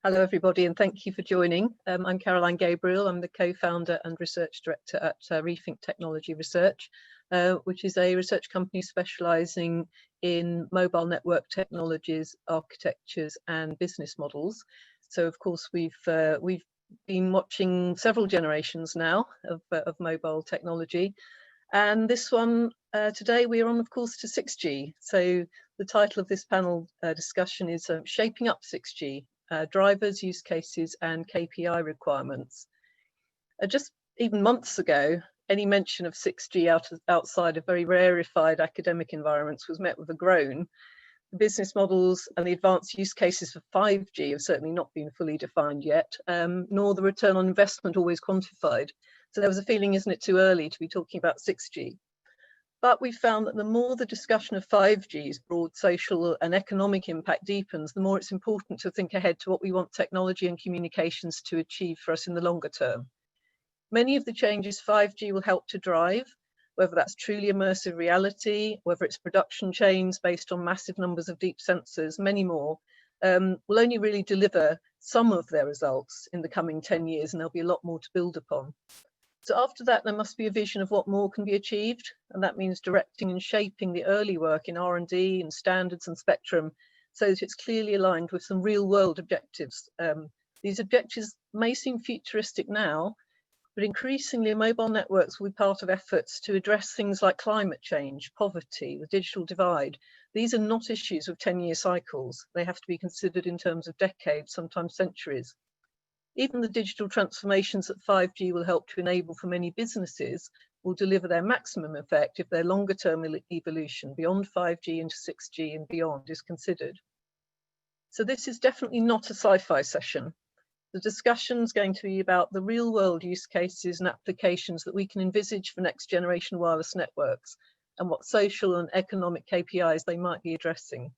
Hello, everybody, and thank you for joining. I'm Caroline Gabriel. I'm the co-founder and research director at Rethink Technology Research, which is a research company specializing in mobile network technologies, architectures, and business models. So, of course, we've been watching several generations now of mobile technology. And this one, today, we are on, of course, to 6G. So the title of this panel discussion is Shaping Up 6G. Drivers, use cases, and KPI requirements. Just even months ago, any mention of 6G outside of very rarefied academic environments was met with a groan. The business models and the advanced use cases for 5G have certainly not been fully defined yet, nor the return on investment always quantified. So there was a feeling, isn't it, too early to be talking about 6G? But we found that the more the discussion of 5G's broad social and economic impact deepens, the more it's important to think ahead to what we want technology and communications to achieve for us in the longer term. Many of the changes 5G will help to drive, whether that's truly immersive reality, whether it's production chains based on massive numbers of deep sensors, many more, will only really deliver some of their results in the coming 10 years, and there'll be a lot more to build upon. So after that, there must be a vision of what more can be achieved, and that means directing and shaping the early work in R&D and standards and spectrum so that it's clearly aligned with some real-world objectives. These objectives may seem futuristic now, but increasingly mobile networks will be part of efforts to address things like climate change, poverty, the digital divide. These are not issues of 10-year cycles. They have to be considered in terms of decades, sometimes centuries. Even the digital transformations that 5G will help to enable for many businesses will deliver their maximum effect if their longer term evolution beyond 5G into 6G and beyond is considered. So this is definitely not a sci-fi session. The discussion is going to be about the real world use cases and applications that we can envisage for next generation wireless networks and what social and economic KPIs they might be addressing.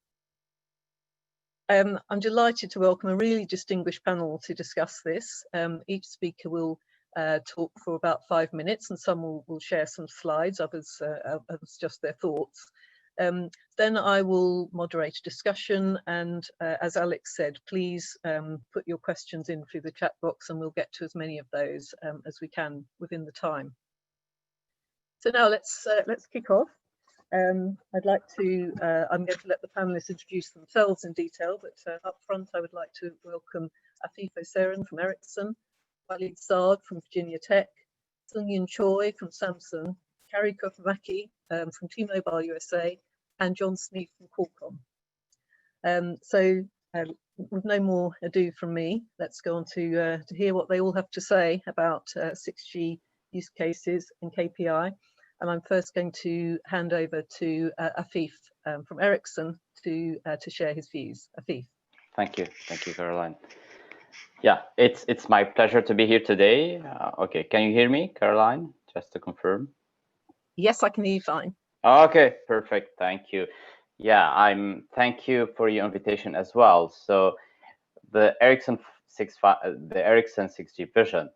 I'm delighted to welcome a really distinguished panel to discuss this. Each speaker will talk for about 5 minutes, and some will share some slides, others just their thoughts. Then I will moderate a discussion, and as Alex said, please put your questions in through the chat box, and we'll get to as many of those as we can within the time. So now let's kick off. I'd like to, I'm going to let the panelists introduce themselves in detail, but up front I would like to welcome Afif Oseran from Ericsson, Walid Saad from Virginia Tech, Sung-Yin Choi from Samsung, Kari Kofamaki from T-Mobile USA, and John Sneed from Qualcomm. With no more ado from me, let's go on to hear what they all have to say about 6G use cases and KPI. And I'm first going to hand over to Afif from Ericsson to share his views. Afif. Thank you, Caroline. Yeah, it's my pleasure to be here today. Okay, can you hear me, Caroline? Just to confirm. Yes, I can hear you fine. Okay, perfect. Thank you. Yeah, thank you for your invitation as well. So the Ericsson 6G vision.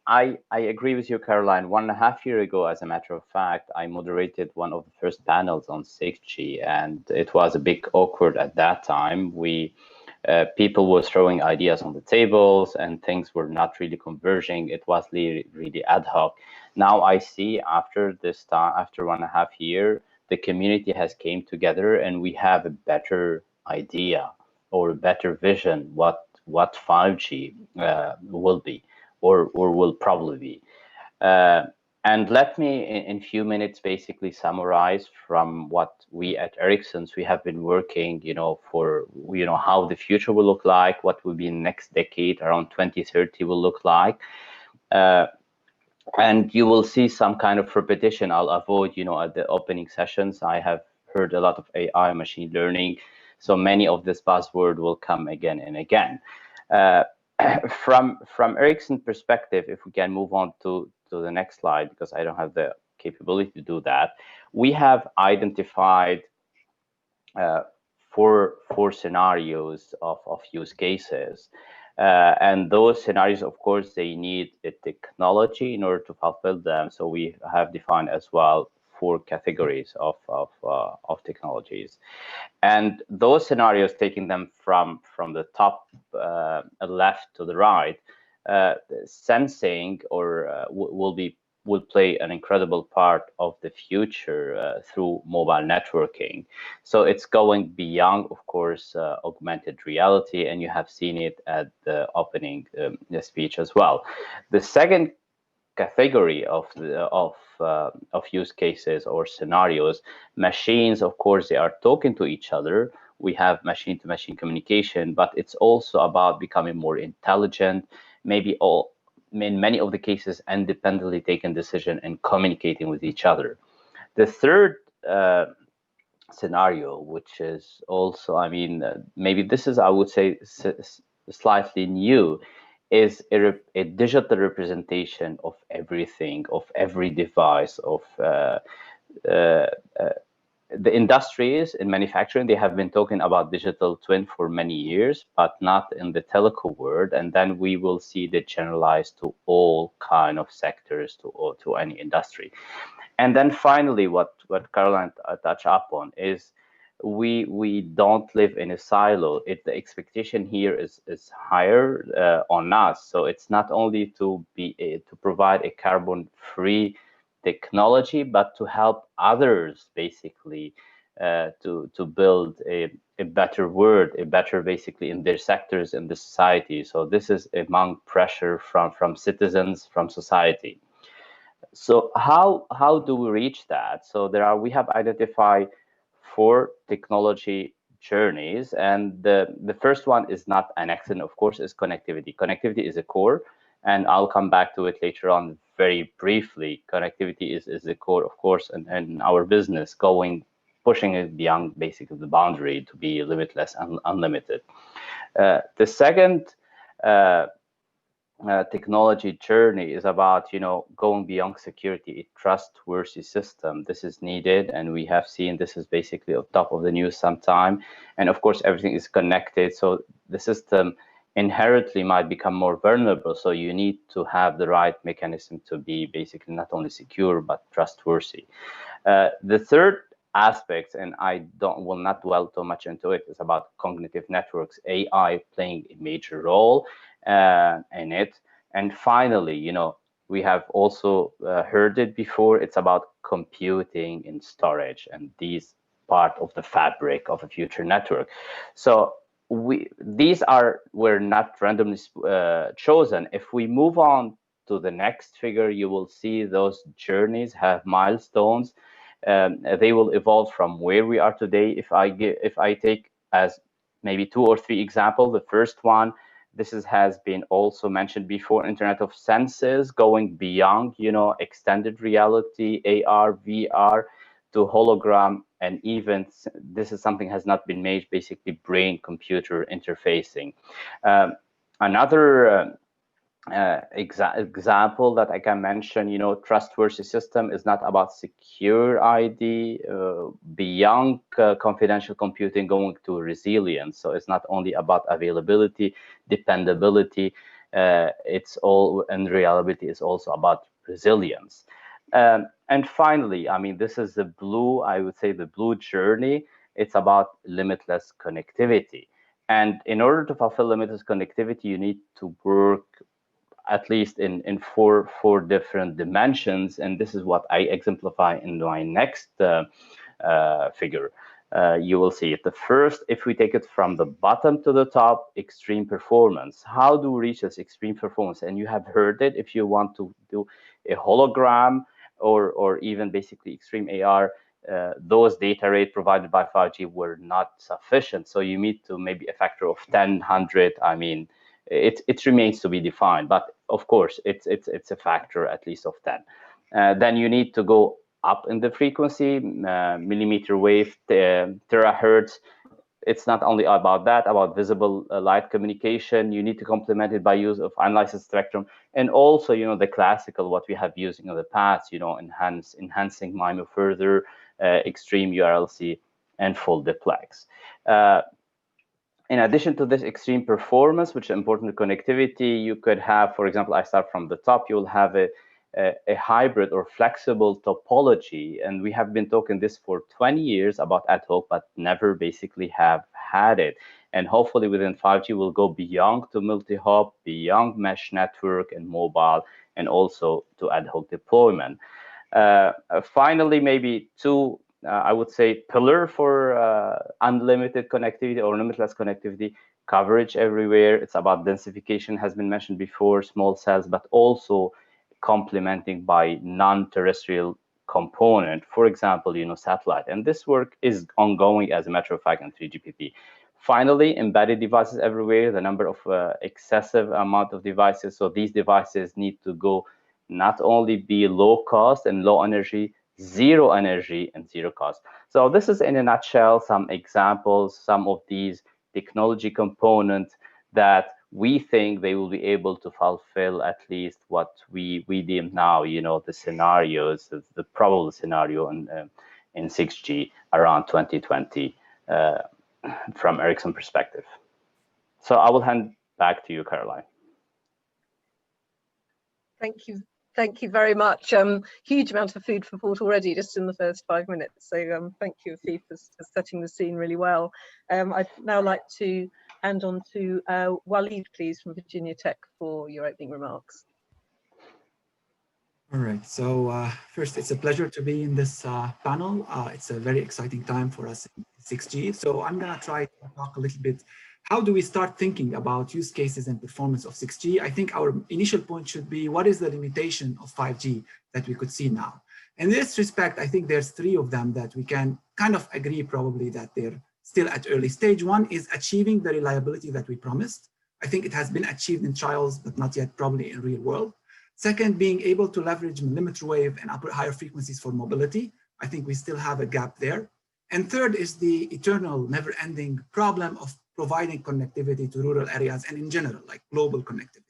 I agree with you, Caroline. 1.5 years ago, as a matter of fact, I moderated one of the first panels on 6G, and it was a bit awkward at that time. People were throwing ideas on the tables, and things were not really converging. It was really ad hoc. Now I see after this time, after 1.5 years, the community has came together, and we have a better idea or a better vision what 5G will be. Or will probably be. And let me, in a few minutes, basically summarize from what we at Ericsson's, we have been working, for, how the future will look like, what will be next decade, around 2030 will look like. And you will see some kind of repetition. I'll avoid, at the opening sessions, I have heard a lot of AI, machine learning. So many of this buzzword will come again and again. From Ericsson perspective, if we can move on to the next slide, because I don't have the capability to do that, we have identified four scenarios of use cases. And those scenarios, of course, they need the technology in order to fulfill them. So we have defined as well 4 categories of technologies. And those scenarios, taking them from the top left to the right, sensing will play an incredible part of the future through mobile networking. So it's going beyond, of course, augmented reality, and you have seen it at the opening speech as well. The second category of use cases or scenarios, machines, of course, they are talking to each other. We have machine-to-machine communication, but it's also about becoming more intelligent, maybe in many of the cases independently taking decision and communicating with each other. The third scenario, which is also, I mean, maybe this is, I would say, slightly new, is a digital representation of everything, of every device, of the industries in manufacturing. They have been talking about digital twin for many years, but not in the telco world. And then we will see that generalized to all kind of sectors, to any industry. And then finally, what Caroline touched upon is we don't live in a silo. The expectation here is higher on us. So it's not only to provide a carbon-free technology, but to help others basically to build a better world, a better basically in their sectors in the society. So this is among pressure from citizens, from society. So how do we reach that? So we have identified 4 technology journeys, and the first one is not an accident, of course, is connectivity. Connectivity is a core, and I'll come back to it later on very briefly. Connectivity is the core, of course, and our business pushing it beyond basically the boundary to be limitless and unlimited. The second technology journey is about, going beyond security, a trustworthy system. This is needed, and we have seen this is basically on top of the news sometime. And of course, everything is connected, so the system inherently might become more vulnerable. So you need to have the right mechanism to be basically not only secure but trustworthy. The third aspect, and I will not dwell too much into it, is about cognitive networks, AI playing a major role in it. And finally, we have also heard it before, it's about computing and storage, and these part of the fabric of a future network. So these were not randomly chosen. If we move on to the next figure, you will see those journeys have milestones. They will evolve from where we are today. If I take as maybe 2 or 3 examples, the first one, this has been also mentioned before, Internet of Senses, going beyond, extended reality, AR, VR, to hologram, and even this is something has not been made, basically brain-computer interfacing. Another example that I can mention, trustworthy system is not about secure ID, beyond confidential computing, going to resilience. So it's not only about availability, dependability, and reliability is also about resilience. And finally, I mean, this is I would say the blue journey. It's about limitless connectivity. And in order to fulfill limitless connectivity, you need to work at least in four different dimensions, and this is what I exemplify in my next figure. You will see it. The first, if we take it from the bottom to the top, extreme performance. How do we reach this extreme performance? And you have heard it. If you want to do a hologram or even basically extreme AR, those data rate provided by 5G were not sufficient. So you need to maybe a factor of 10, 100. I mean, it remains to be defined, but of course it's a factor at least of 10. Then you need to go up in the frequency, millimeter wave, terahertz. It's not only about that, about visible light communication. You need to complement it by use of unlicensed spectrum, and also the classical what we have used in the past, enhancing MIMO further, extreme URLC, and full duplex. In addition to this extreme performance, which is important to connectivity, you could have, for example, I start from the top, you will have a hybrid or flexible topology. And we have been talking this for 20 years about ad hoc, but never basically have had it. And hopefully within 5G, we'll go beyond to multi-hop, beyond mesh network and mobile, and also to ad hoc deployment. Finally, maybe two, I would say, pillar for unlimited connectivity or limitless connectivity: coverage everywhere. It's about densification, has been mentioned before, small cells, but also complementing by non-terrestrial component, for example, satellite. And this work is ongoing, as a matter of fact, in 3GPP. Finally, embedded devices everywhere, the number of excessive amount of devices. So these devices need to go not only be low cost and low energy, zero energy and zero cost. So this is, in a nutshell, some examples, some of these technology components that we think they will be able to fulfill at least what we deem now, the scenarios, the probable scenario in 6G around 2020 from Ericsson perspective. So I will hand back to you, Caroline. Thank you. Thank you very much. Huge amount of food for thought already, just in the first 5 minutes. So thank you, Afif, for setting the scene really well. I'd now like to hand on to Waleed, please, from Virginia Tech, for your opening remarks. All right. So first, it's a pleasure to be in this panel. It's a very exciting time for us in 6G. So I'm going to try to talk a little bit. How do we start thinking about use cases and performance of 6G? I think our initial point should be, what is the limitation of 5G that we could see now? In this respect, I think there's three of them that we can kind of agree probably that they're still at early stage. One is achieving the reliability that we promised. I think it has been achieved in trials, but not yet probably in real world. Second, being able to leverage millimeter wave and higher frequencies for mobility. I think we still have a gap there. And third is the eternal, never-ending problem of providing connectivity to rural areas and in general, like global connectivity.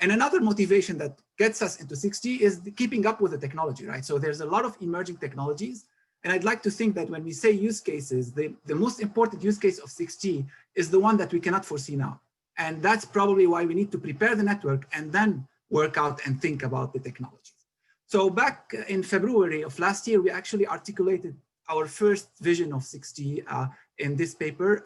And another motivation that gets us into 6G is keeping up with the technology, right? So there's a lot of emerging technologies. And I'd like to think that when we say use cases, the most important use case of 6G is the one that we cannot foresee now. And that's probably why we need to prepare the network and then work out and think about the technologies. So back in February of last year, we actually articulated our first vision of 6G in this paper.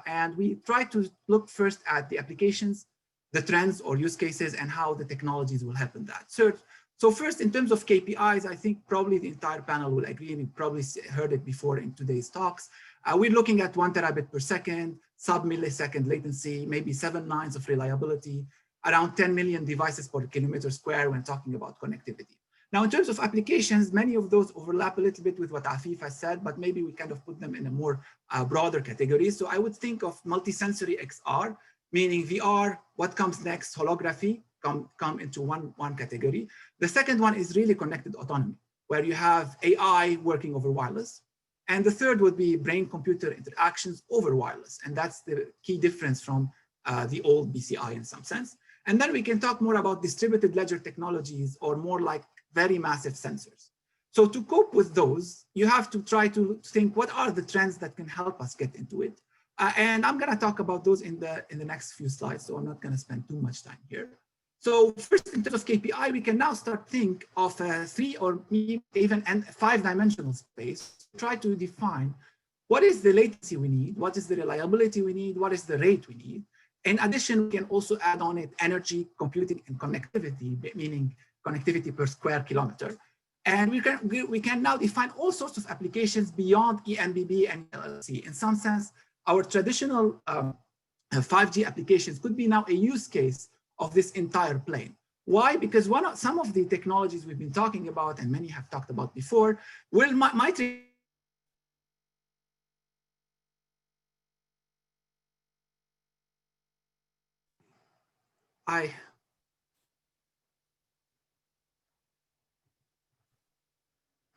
And we tried to look first at the applications, the trends or use cases, and how the technologies will help in that. So first, in terms of KPIs, I think probably the entire panel will agree, and you probably heard it before in today's talks. We're looking at 1 terabit per second, sub-millisecond latency, maybe 7 nines of reliability, around 10 million devices per kilometer square when talking about connectivity. Now, in terms of applications, many of those overlap a little bit with what Afif has said, but maybe we kind of put them in a more broader category. So I would think of multisensory XR, meaning VR, what comes next, holography, come into one category. The second one is really connected autonomy, where you have AI working over wireless. And the third would be brain-computer interactions over wireless. And that's the key difference from the old BCI in some sense. And then we can talk more about distributed ledger technologies, or more like very massive sensors. So to cope with those, you have to try to think, what are the trends that can help us get into it? And I'm going to talk about those in the next few slides, so I'm not going to spend too much time here. So first, in terms of KPI, we can now start think of a 3 or even 5-dimensional space. Try to define what is the latency we need, what is the reliability we need, what is the rate we need. In addition, we can also add on it energy, computing, and connectivity, meaning connectivity per square kilometer. And we can now define all sorts of applications beyond eMBB and LLC. In some sense, our traditional 5G applications could be now a use case of this entire plane. Why? Because some of the technologies we've been talking about, and many have talked about before, might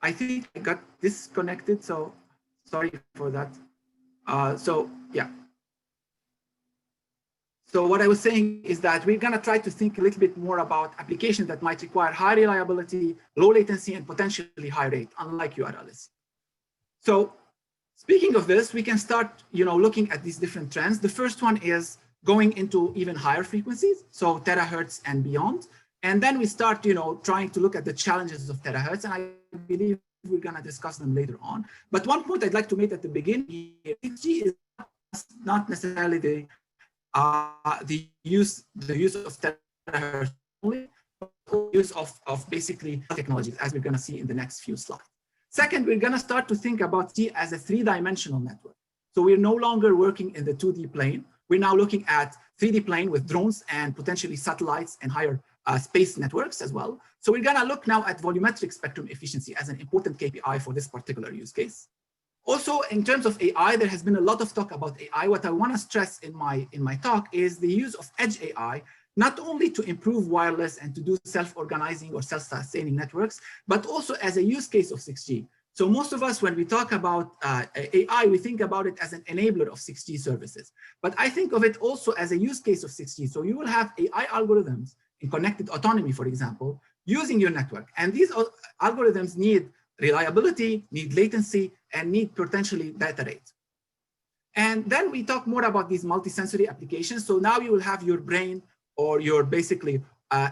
I think I got disconnected, so sorry for that. So yeah. So what I was saying is that we're going to try to think a little bit more about applications that might require high reliability, low latency, and potentially high rate, unlike URLs. So speaking of this, we can start looking at these different trends. The first one is going into even higher frequencies, so terahertz and beyond. And then we start, trying to look at the challenges of terahertz, and I believe we're going to discuss them later on. But one point I'd like to make at the beginning here, 6G is not necessarily the use of terahertz only, but use of basically technologies, as we're going to see in the next few slides. Second, we're going to start to think about G as a three-dimensional network. So we're no longer working in the 2D plane. We're now looking at 3D plane with drones and potentially satellites and higher space networks as well. So we're going to look now at volumetric spectrum efficiency as an important KPI for this particular use case. Also, in terms of AI, there has been a lot of talk about AI. What I want to stress in my talk is the use of edge AI, not only to improve wireless and to do self-organizing or self-sustaining networks, but also as a use case of 6G. So most of us, when we talk about AI, we think about it as an enabler of 6G services. But I think of it also as a use case of 6G. So you will have AI algorithms in connected autonomy, for example, using your network. And these algorithms need reliability, need latency, and need potentially data rate. And then we talk more about these multisensory applications. So now you will have your brain or your basically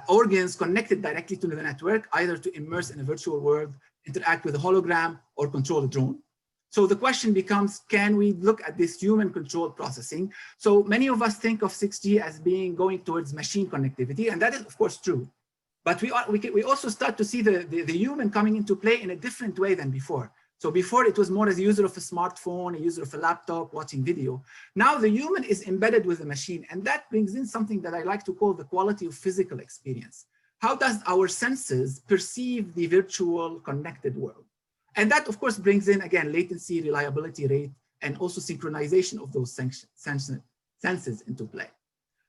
organs connected directly to the network, either to immerse in a virtual world, interact with a hologram, or control a drone. So the question becomes, can we look at this human controlled processing? So many of us think of 6G as being going towards machine connectivity, and that is of course true. But we also start to see the human coming into play in a different way than before. So before it was more as a user of a smartphone, a user of a laptop, watching video. Now the human is embedded with the machine, and that brings in something that I like to call the quality of physical experience. How does our senses perceive the virtual connected world? And that of course brings in, again, latency, reliability rate, and also synchronization of those senses into play.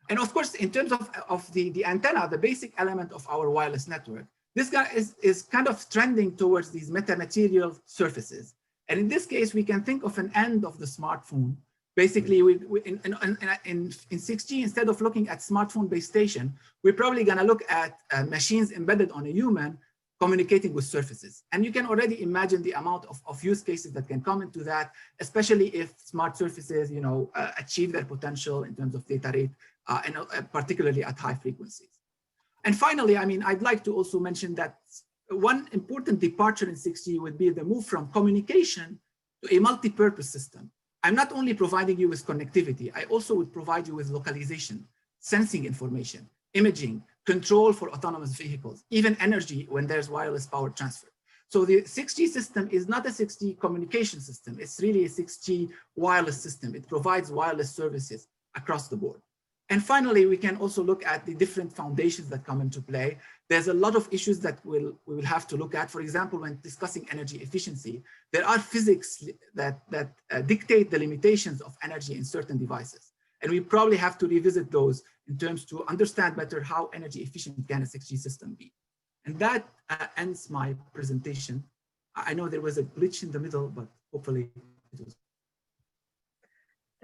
And of course, in terms of the antenna, the basic element of our wireless network, this guy is kind of trending towards these metamaterial surfaces. And in this case, we can think of an end of the smartphone. Basically, in 6G, instead of looking at smartphone base station, we're probably going to look at machines embedded on a human communicating with surfaces. And you can already imagine the amount of use cases that can come into that, especially if smart surfaces, achieve their potential in terms of data rate, and particularly at high frequencies. And finally, I'd like to also mention that one important departure in 6G would be the move from communication to a multi-purpose system. I'm not only providing you with connectivity, I also would provide you with localization, sensing information, imaging, control for autonomous vehicles, even energy when there's wireless power transfer. So the 6G system is not a 6G communication system. It's really a 6G wireless system. It provides wireless services across the board. And finally, we can also look at the different foundations that come into play. There's a lot of issues that we will have to look at. For example, when discussing energy efficiency, there are physics that dictate the limitations of energy in certain devices. And we probably have to revisit those in terms to understand better how energy efficient can a 6G system be. And that ends my presentation. I know there was a glitch in the middle, but hopefully it was.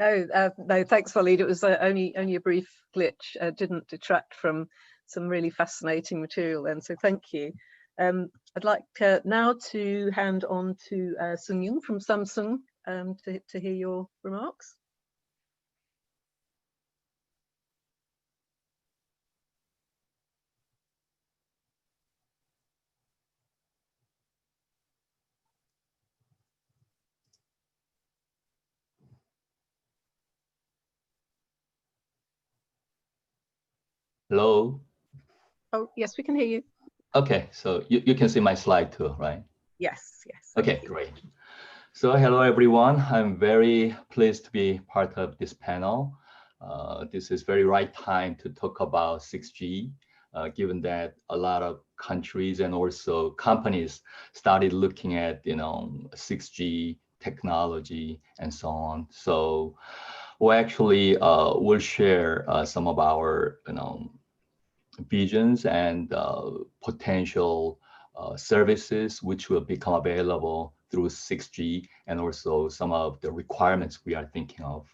No, thanks, Walid. It was only a brief glitch. Didn't detract from some really fascinating material then, so thank you. I'd like now to hand on to Sung Young from Samsung to hear your remarks. Hello? Oh, yes, we can hear you. Okay, so you can see my slide too, right? Yes. Okay, great. So hello, everyone. I'm very pleased to be part of this panel. This is very right time to talk about 6G, given that a lot of countries and also companies started looking at 6G technology and so on. So we actually will share some of our visions and potential services which will become available through 6G, and also some of the requirements we are thinking of.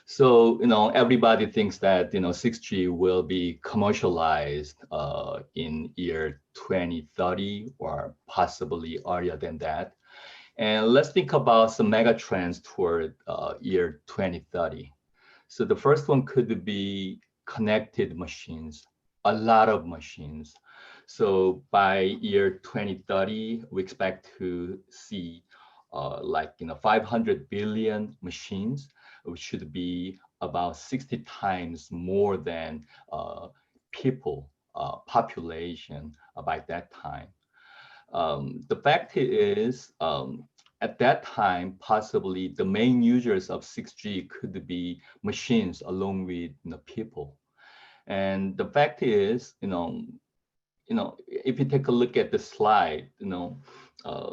So, everybody thinks that, 6G will be commercialized in year 2030 or possibly earlier than that. And let's think about some mega trends toward year 2030. So the first one could be connected machines. a lot of machines. So by year 2030, we expect to see 500 billion machines, which should be about 60 times more than people population by that time. The fact is, at that time, possibly the main users of 6G could be machines along with people. And the fact is, if you take a look at the slide, uh,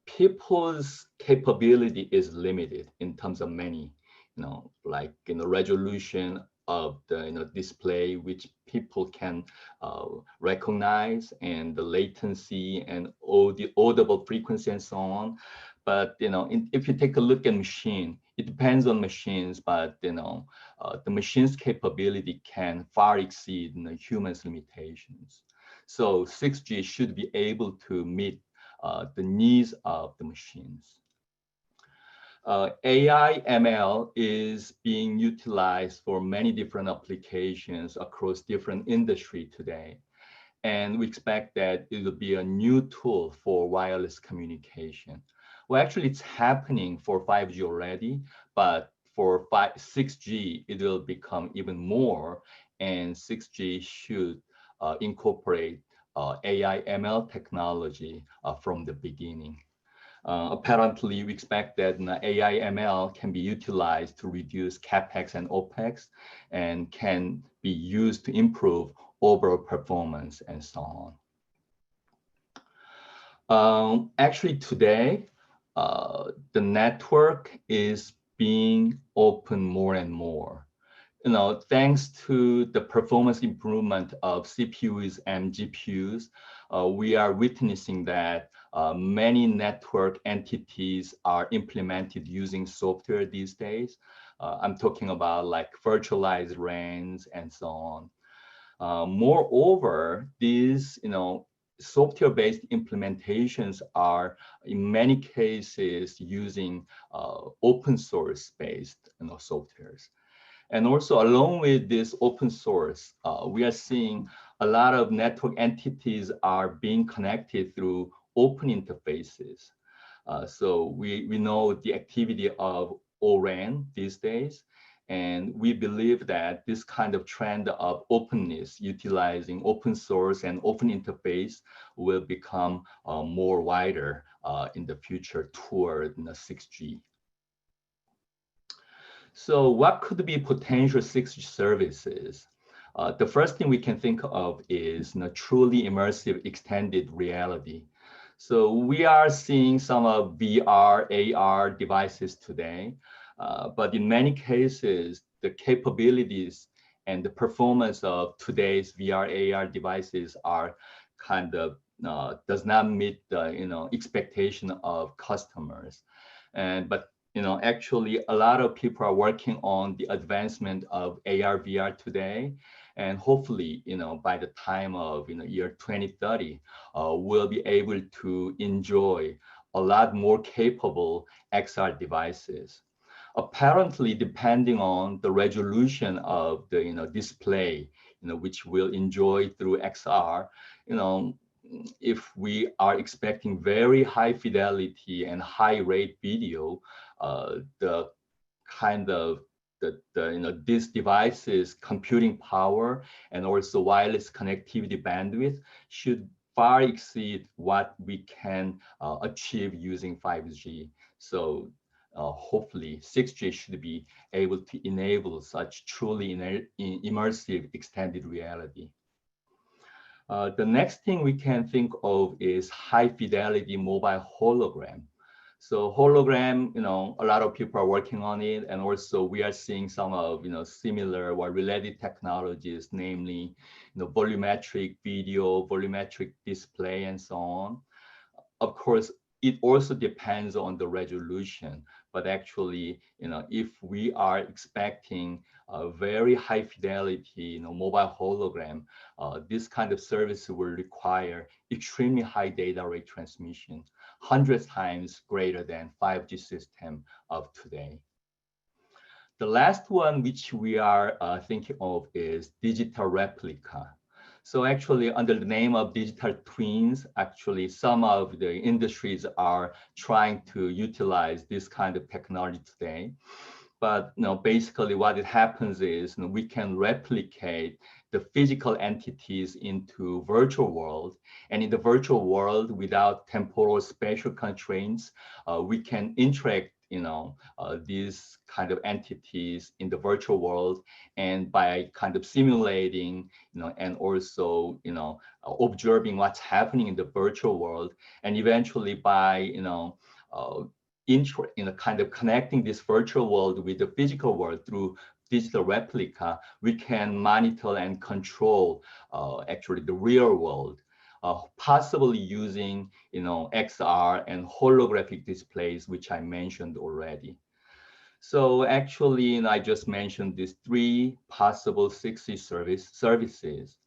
people's capability is limited in terms of many, resolution of the display, which people can recognize, and the latency and all the audible frequency and so on. But if you take a look at machine, it depends on machines, but the machine's capability can far exceed humans' limitations. So 6G should be able to meet the needs of the machines. AI ML is being utilized for many different applications across different industries today. And we expect that it will be a new tool for wireless communication. Well, actually, it's happening for 5G already, but for 6G, it will become even more, and 6G should incorporate AI ML technology from the beginning. Apparently, we expect that AI ML can be utilized to reduce CapEx and OpEx and can be used to improve overall performance and so on. Actually, today, the network is being opened more and more. Thanks to the performance improvement of CPUs and GPUs, we are witnessing that many network entities are implemented using software these days. I'm talking about like virtualized RANs and so on. Moreover, these software-based implementations are in many cases using open source-based softwares. And also along with this open source, we are seeing a lot of network entities are being connected through open interfaces. So we know the activity of ORAN these days, and we believe that this kind of trend of openness, utilizing open source and open interface, will become more wider in the future toward 6G. So what could be potential 6G services? The first thing we can think of is truly immersive extended reality. So we are seeing some of VR, AR devices today, but in many cases, the capabilities and the performance of today's VR, AR devices are kind of does not meet the expectation of customers, but actually, a lot of people are working on the advancement of AR, VR today, and hopefully, by the time of year 2030, we'll be able to enjoy a lot more capable XR devices. Apparently, depending on the resolution of the display, which we'll enjoy through XR, if we are expecting very high fidelity and high rate video, the kind of these devices computing power and also wireless connectivity bandwidth should far exceed what we can achieve using 5G. So hopefully 6G should be able to enable such truly immersive extended reality. The next thing we can think of is high fidelity mobile hologram. So hologram, a lot of people are working on it, and also we are seeing some of similar or related technologies, namely volumetric video, volumetric display, and so on. Of course, it also depends on the resolution, but actually, if we are expecting a very high fidelity, mobile hologram, this kind of service will require extremely high data rate transmission, 100 times greater than 5G system of today. The last one which we are thinking of is digital replica. So actually under the name of digital twins, actually some of the industries are trying to utilize this kind of technology today. But basically what it happens is we can replicate the physical entities into virtual world. And in the virtual world, without temporal spatial constraints, we can interact these kind of entities in the virtual world, and by kind of simulating, and also, observing what's happening in the virtual world, and eventually by, kind of connecting this virtual world with the physical world through digital replica, we can monitor and control actually the real world. Possibly using XR and holographic displays, which I mentioned already. So actually, I just mentioned these 3 possible 6G services.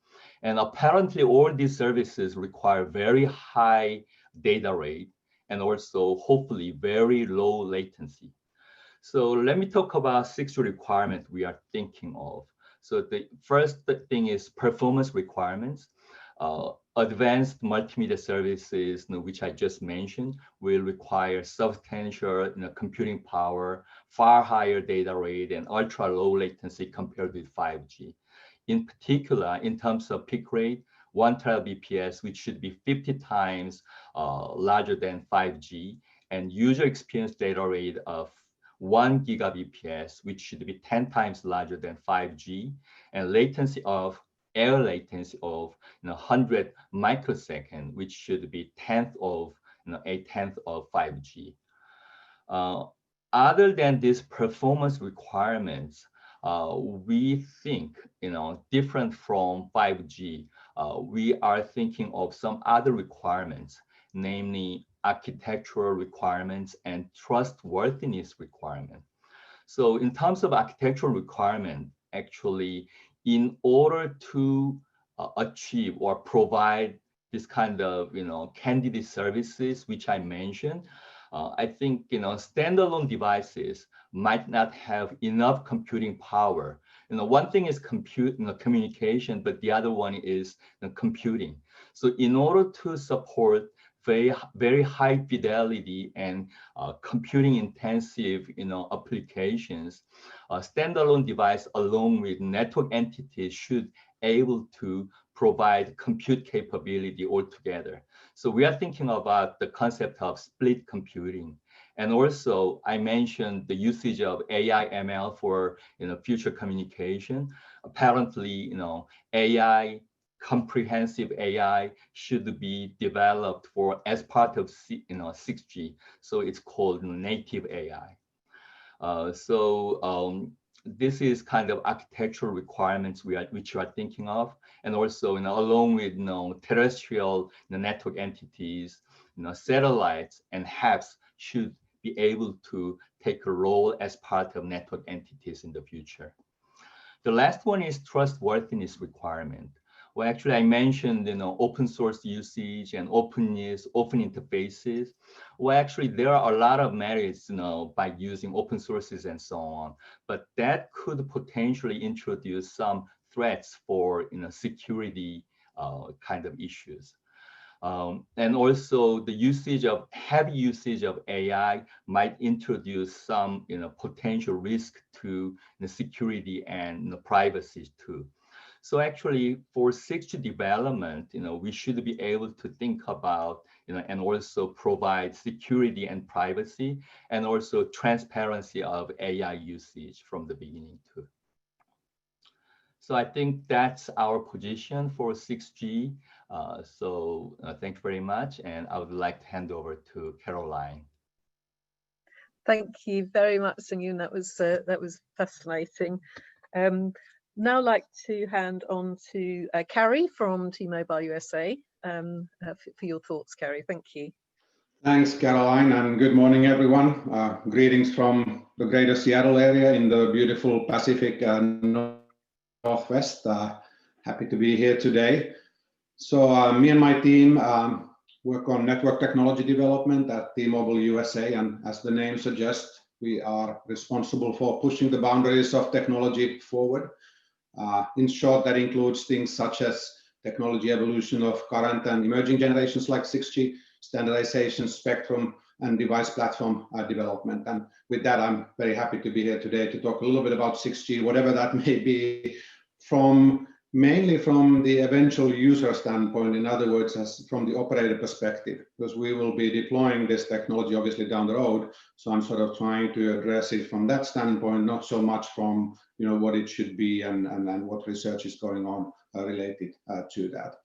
And apparently all these services require very high data rate and also hopefully very low latency. So let me talk about 6G requirements we are thinking of. So the first thing is performance requirements. Advanced multimedia services, which I just mentioned, will require substantial computing power, far higher data rate, and ultra low latency compared with 5G. In particular, in terms of peak rate, 1 Tbps, which should be 50 times larger than 5G, and user experience data rate of 1 gigabps, which should be 10 times larger than 5G, and latency of air latency of 100 microseconds, which should be a tenth of 5G. Other than these performance requirements, we think, different from 5G, we are thinking of some other requirements, namely architectural requirements and trustworthiness requirement. So in terms of architectural requirement, actually, in order to achieve or provide this kind of candidate services which I mentioned, I think standalone devices might not have enough computing power. One thing is communication, but the other one is computing. So in order to support very high fidelity and computing intensive applications, a standalone device along with network entities should able to provide compute capability altogether. So we are thinking about the concept of split computing. And also I mentioned the usage of AI ML for future communication. Apparently AI, comprehensive AI should be developed as part of 6G. So it's called native AI. This is kind of architectural requirements which we are thinking of, and also along with terrestrial network entities, satellites and HAPS should be able to take a role as part of network entities in the future. The last one is trustworthiness requirement. Well, actually, I mentioned open source usage and openness, open interfaces. Well, actually, there are a lot of merits by using open sources and so on, but that could potentially introduce some threats for security kind of issues. And also the heavy usage of AI might introduce some potential risk to the security and privacy too. So actually for 6G development, we should be able to think about, and also provide security and privacy, and also transparency of AI usage from the beginning too. So I think that's our position for 6G. Thank you very much. And I would like to hand over to Caroline. Thank you very much, Seung-Yoon. That was fascinating. Now I'd like to hand on to Carrie from T-Mobile USA for your thoughts, Carrie. Thank you. Thanks, Caroline, and good morning, everyone. Greetings from the greater Seattle area in the beautiful Pacific Northwest. Happy to be here today. So me and my team work on network technology development at T-Mobile USA, and as the name suggests, We are responsible for pushing the boundaries of technology forward. In short, that includes things such as technology evolution of current and emerging generations like 6G, standardization, spectrum, and device platform development. And with that, I'm very happy to be here today to talk a little bit about 6G, whatever that may be, mainly from the eventual user standpoint, in other words, as from the operator perspective, because we will be deploying this technology obviously down the road. So I'm sort of trying to address it from that standpoint, not so much from what it should be and what research is going on related to that.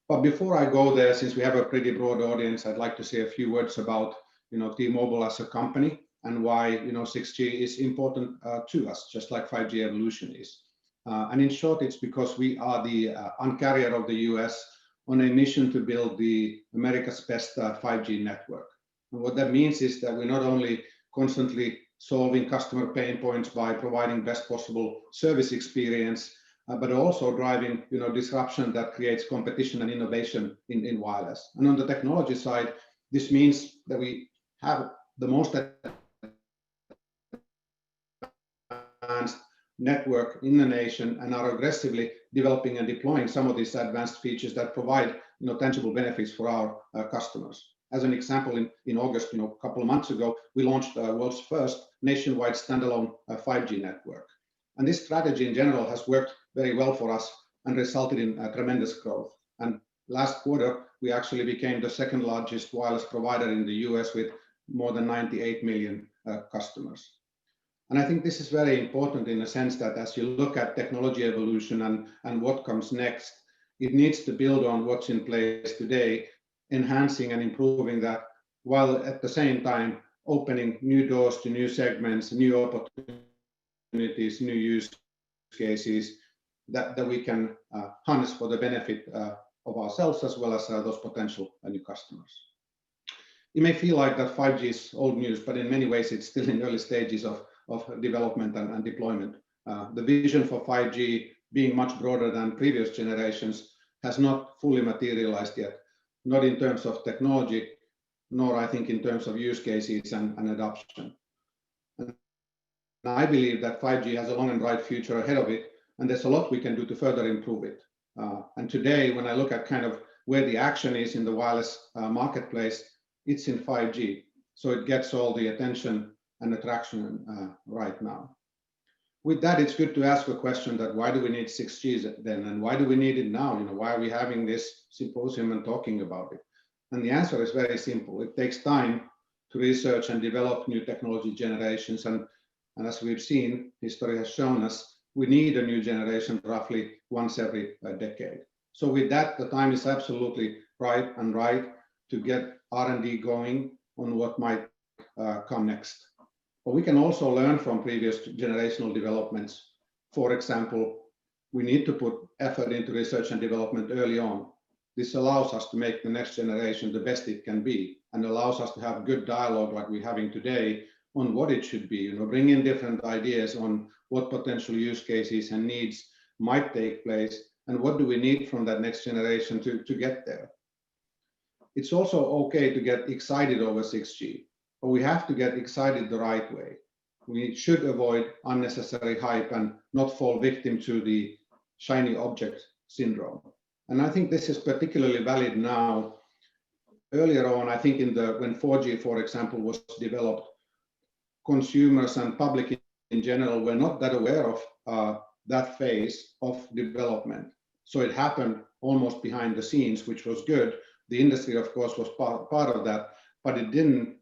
But before I go there, since we have a pretty broad audience, I'd like to say a few words about T-Mobile as a company and why 6G is important to us, just like 5G evolution is. And in short, it's because we are the Un-carrier of the US on a mission to build the America's best 5G network. And what that means is that we're not only constantly solving customer pain points by providing best possible service experience, but also driving disruption that creates competition and innovation in wireless. And on the technology side, this means that we have the most advanced network in the nation and are aggressively developing and deploying some of these advanced features that provide tangible benefits for our customers. As an example, in August, a couple of months ago, we launched the world's first nationwide standalone 5G network. And this strategy in general has worked very well for us and resulted in tremendous growth. And last quarter, we actually became the second largest wireless provider in the US with more than 98 million customers. And I think this is very important in the sense that as you look at technology evolution and what comes next, it needs to build on what's in place today, enhancing and improving that, while at the same time opening new doors to new segments, new opportunities, new use cases that we can harness for the benefit of ourselves as well as those potential new customers. It may feel like that 5G is old news, but in many ways it's still in early stages of development and deployment. The vision for 5G being much broader than previous generations has not fully materialized yet, not in terms of technology, nor I think in terms of use cases and adoption. And I believe that 5G has a long and bright future ahead of it, and there's a lot we can do to further improve it. And today, when I look at kind of where the action is in the wireless marketplace, it's in 5G. So it gets all the attention and attraction right now. With that, it's good to ask a question that why do we need 6G then? And why do we need it now? Why are we having this symposium and talking about it? And the answer is very simple. It takes time to research and develop new technology generations. And as we've seen, history has shown us, we need a new generation roughly once every decade. So with that, the time is absolutely right to get R&D going on what might come next. But we can also learn from previous generational developments. For example, we need to put effort into research and development early on. This allows us to make the next generation the best it can be and allows us to have good dialogue like we're having today on what it should be, bring in different ideas on what potential use cases and needs might take place and what do we need from that next generation to get there. It's also okay to get excited over 6G, but we have to get excited the right way. We should avoid unnecessary hype and not fall victim to the shiny object syndrome. And I think this is particularly valid now. Earlier on, I think when 4G, for example, was developed, consumers and public in general were not that aware of that phase of development. So it happened almost behind the scenes, which was good. The industry, of course, was part of that, but it didn't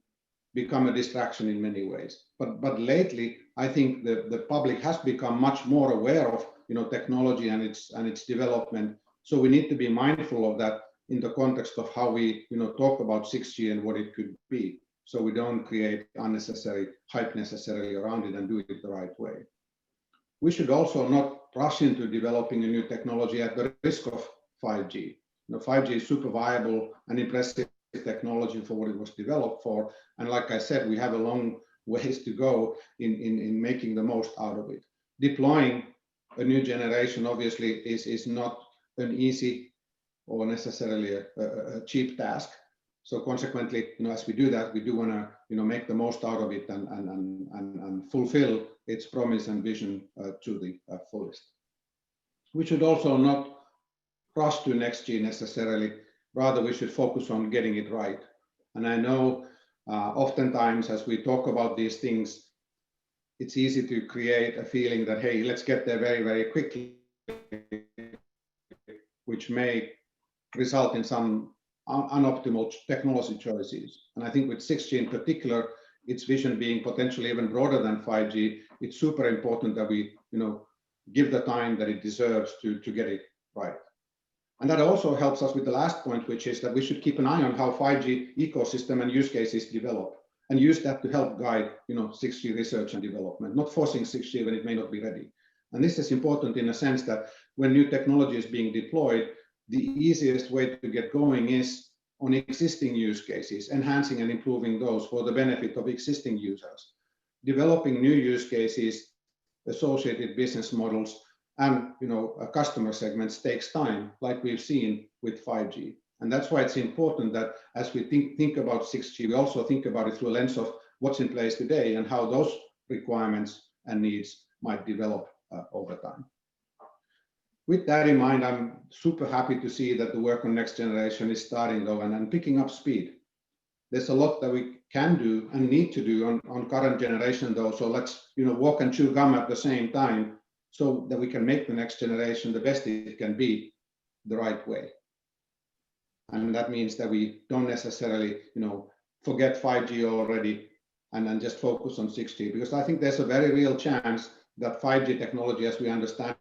become a distraction in many ways. But lately, I think the public has become much more aware of technology and its development. So we need to be mindful of that in the context of how we talk about 6G and what it could be, so we don't create unnecessary hype necessarily around it and do it the right way. We should also not rush into developing a new technology at the risk of 5G. 5G is super viable and impressive technology for what it was developed for. And like I said, we have a long ways to go in making the most out of it. Deploying a new generation obviously is not an easy or necessarily a cheap task. So consequently, as we do that, we do want to, make the most out of it and fulfill its promise and vision to the fullest. We should also not rush to next G necessarily. Rather, we should focus on getting it right. And I know oftentimes as we talk about these things, it's easy to create a feeling that, hey, let's get there very, very quickly, which may result in some unoptimal technology choices. And I think with 6G in particular, its vision being potentially even broader than 5G, it's super important that we, give the time that it deserves to get it right. And that also helps us with the last point, which is that we should keep an eye on how 5G ecosystem and use cases develop, and use that to help guide, 6G research and development, not forcing 6G when it may not be ready. And this is important in a sense that when new technology is being deployed, the easiest way to get going is on existing use cases, enhancing and improving those for the benefit of existing users. Developing new use cases, associated business models, and customer segments takes time, like we've seen with 5G. And that's why it's important that as we think about 6G, we also think about it through a lens of what's in place today and how those requirements and needs might develop over time. With that in mind, I'm super happy to see that the work on next generation is starting though and picking up speed. There's a lot that we can do and need to do on current generation though. So let's walk and chew gum at the same time so that we can make the next generation the best it can be the right way. And that means that we don't necessarily forget 5G already and then just focus on 6G, because I think there's a very real chance that 5G technology as we understand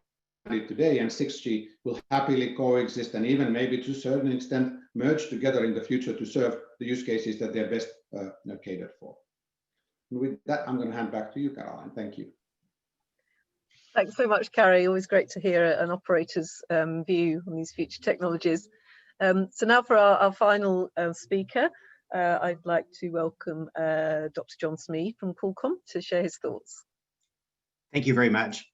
it today and 6G will happily coexist and even maybe to a certain extent merge together in the future to serve the use cases that they're best catered for. And with that, I'm going to hand back to you, Caroline. Thank you. Thanks so much, Carrie. Always great to hear an operator's view on these future technologies. So now for our final speaker, I'd like to welcome Dr. John Smee from Qualcomm to share his thoughts. Thank you very much.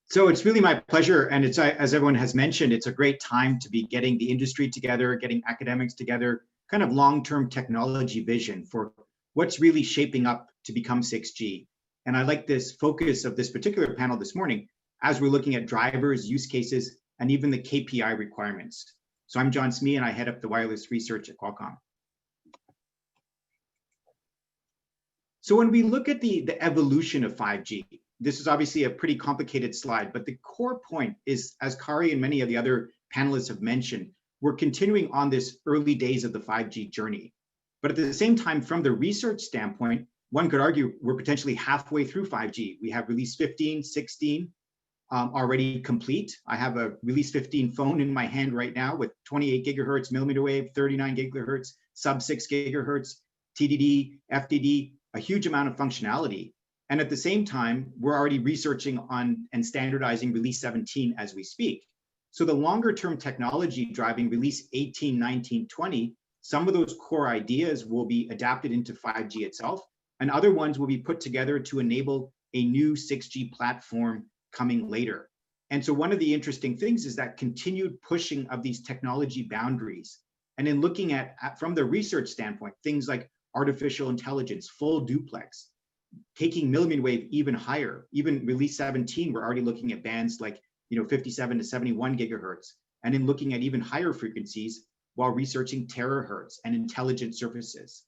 So it's really my pleasure, and it's, as everyone has mentioned, it's a great time to be getting the industry together, getting academics together, kind of long-term technology vision for what's really shaping up to become 6G. And I like this focus of this particular panel this morning as we're looking at drivers, use cases, and even the KPI requirements. So I'm John Smee, and I head up the wireless research at Qualcomm. So when we look at the evolution of 5G, this is obviously a pretty complicated slide, but the core point is, as Kari and many of the other panelists have mentioned, we're continuing on this early days of the 5G journey. But at the same time, from the research standpoint, one could argue we're potentially halfway through 5G. We have release 15, 16 already complete. I have a release 15 phone in my hand right now with 28 gigahertz millimeter wave, 39 gigahertz, sub 6 gigahertz, TDD, FDD, a huge amount of functionality. And at the same time, we're already researching on and standardizing release 17 as we speak. So the longer term technology driving release 18, 19, 20, some of those core ideas will be adapted into 5G itself, and other ones will be put together to enable a new 6G platform coming later. And so one of the interesting things is that continued pushing of these technology boundaries. And in looking at from the research standpoint, things like artificial intelligence, full duplex, taking millimeter wave even higher, even release 17, we're already looking at bands like 57 to 71 gigahertz, and in looking at even higher frequencies while researching terahertz and intelligent surfaces.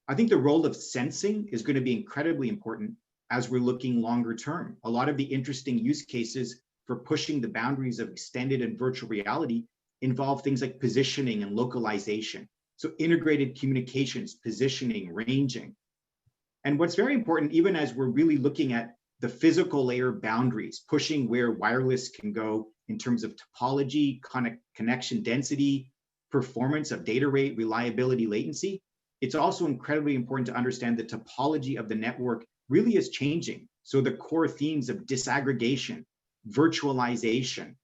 I think the role of sensing is going to be incredibly important as we're looking longer term. A lot of the interesting use cases for pushing the boundaries of extended and virtual reality involve things like positioning and localization. So integrated communications, positioning, ranging. And what's very important, even as we're really looking at the physical layer boundaries, pushing where wireless can go in terms of topology, connection density, performance of data rate, reliability, latency, it's also incredibly important to understand the topology of the network really is changing. So the core themes of disaggregation, virtualization,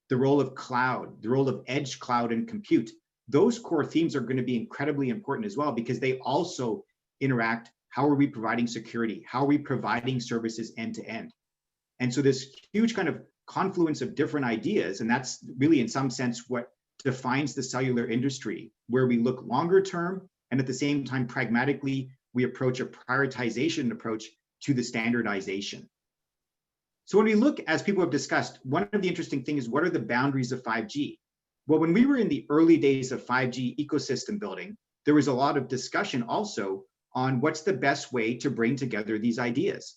the role of cloud, the role of edge cloud and compute, those core themes are going to be incredibly important as well, because they also interact. How are we providing security? How are we providing services end to end? And so this huge kind of confluence of different ideas, and that's really in some sense what defines the cellular industry, where we look longer term and at the same time, pragmatically, we approach a prioritization approach to the standardization. So when we look, as people have discussed, one of the interesting things is what are the boundaries of 5G? Well, when we were in the early days of 5G ecosystem building, there was a lot of discussion also on what's the best way to bring together these ideas.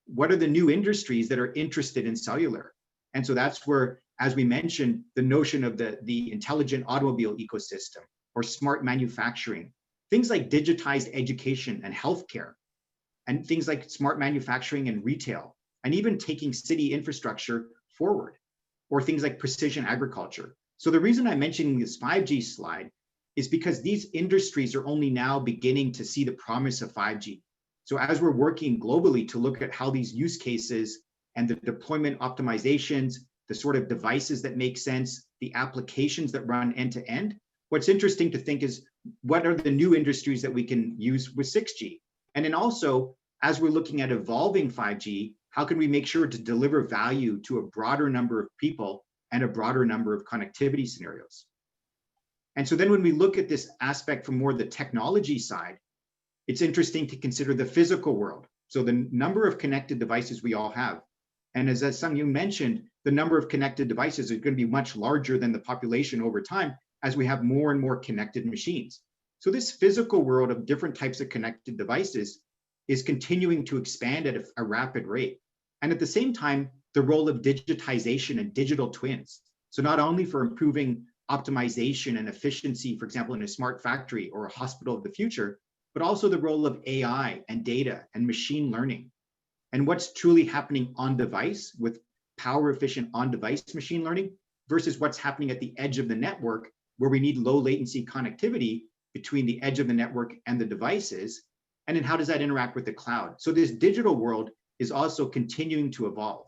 What are the new industries that are interested in cellular? And so that's where, as we mentioned, the notion of the intelligent automobile ecosystem or smart manufacturing, things like digitized education and healthcare, and things like smart manufacturing and retail, and even taking city infrastructure forward, or things like precision agriculture. So the reason I'm mentioning this 5G slide is because these industries are only now beginning to see the promise of 5G. So as we're working globally to look at how these use cases and the deployment optimizations, the sort of devices that make sense, the applications that run end to end, what's interesting to think is what are the new industries that we can use with 6G? And then also, as we're looking at evolving 5G, how can we make sure to deliver value to a broader number of people and a broader number of connectivity scenarios? And so then when we look at this aspect from more the technology side, it's interesting to consider the physical world. So the number of connected devices we all have. And as Sung-Yoon mentioned, the number of connected devices is going to be much larger than the population over time as we have more and more connected machines. So this physical world of different types of connected devices is continuing to expand at a rapid rate. And at the same time, the role of digitization and digital twins. So not only for improving optimization and efficiency, for example, in a smart factory or a hospital of the future, but also the role of AI and data and machine learning. And what's truly happening on device with power efficient on device machine learning versus what's happening at the edge of the network where we need low latency connectivity between the edge of the network and the devices. And then how does that interact with the cloud? So this digital world is also continuing to evolve.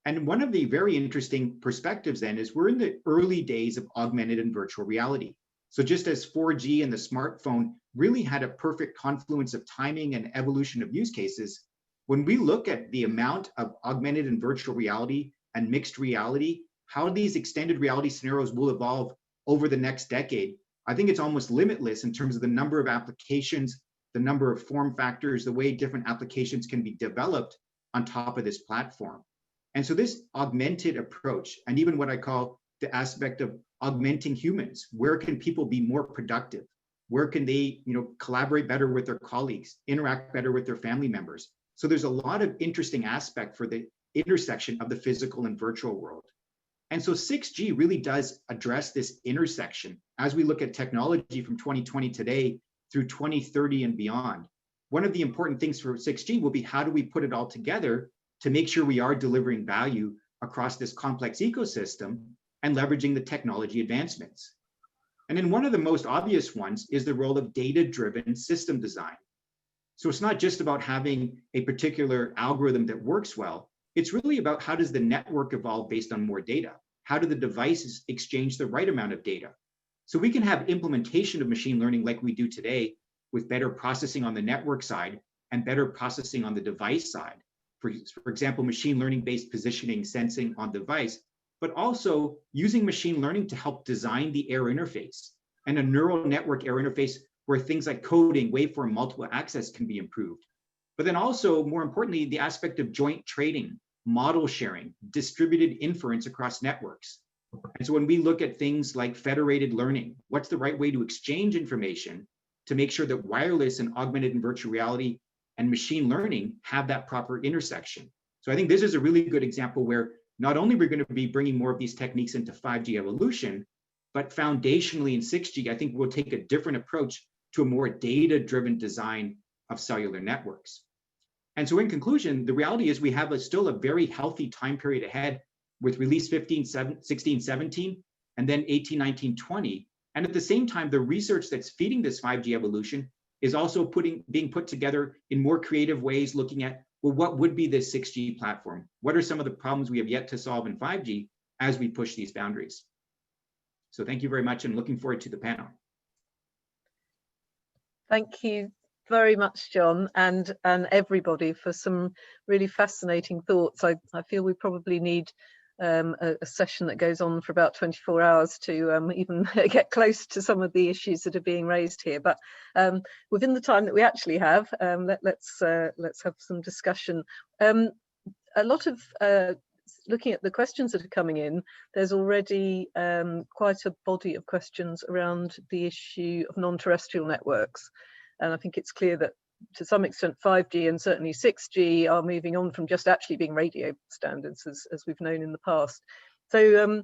And one of the very interesting perspectives then is we're in the early days of augmented and virtual reality. So just as 4G and the smartphone really had a perfect confluence of timing and evolution of use cases, when we look at the amount of augmented and virtual reality and mixed reality, how these extended reality scenarios will evolve over the next decade, I think it's almost limitless in terms of the number of applications, the number of form factors, the way different applications can be developed on top of this platform. And so this augmented approach, and even what I call the aspect of augmenting humans, where can people be more productive? Where can they, collaborate better with their colleagues, interact better with their family members? So there's a lot of interesting aspect for the intersection of the physical and virtual world. And so 6G really does address this intersection as we look at technology from 2020 today through 2030 and beyond. One of the important things for 6G will be how do we put it all together to make sure we are delivering value across this complex ecosystem and leveraging the technology advancements. And then one of the most obvious ones is the role of data-driven system design. So it's not just about having a particular algorithm that works well, it's really about how does the network evolve based on more data? How do the devices exchange the right amount of data? So we can have implementation of machine learning like we do today with better processing on the network side and better processing on the device side. For example, machine learning-based positioning, sensing on device, but also using machine learning to help design the air interface and a neural network air interface where things like coding, waveform, multiple access can be improved. But then also, more importantly, the aspect of joint trading, model sharing, distributed inference across networks. And so when we look at things like federated learning, what's the right way to exchange information to make sure that wireless and augmented and virtual reality and machine learning have that proper intersection? So I think this is a really good example where not only we're going to be bringing more of these techniques into 5G evolution, but foundationally in 6G, I think we'll take a different approach to a more data-driven design of cellular networks. And so in conclusion, the reality is we have still a very healthy time period ahead with release 15, 16, 17, and then 18, 19, 20. And at the same time, the research that's feeding this 5G evolution is also being put together in more creative ways, looking at, well, what would be this 6G platform? What are some of the problems we have yet to solve in 5G as we push these boundaries? So thank you very much, and looking forward to the panel. Thank you very much, John, and everybody for some really fascinating thoughts. I feel we probably need a session that goes on for about 24 hours to even get close to some of the issues that are being raised here. But within the time that we actually have, let's have some discussion. A lot of looking at the questions that are coming in, there's already quite a body of questions around the issue of non-terrestrial networks. And I think it's clear that to some extent 5G and certainly 6G are moving on from just actually being radio standards as we've known in the past. So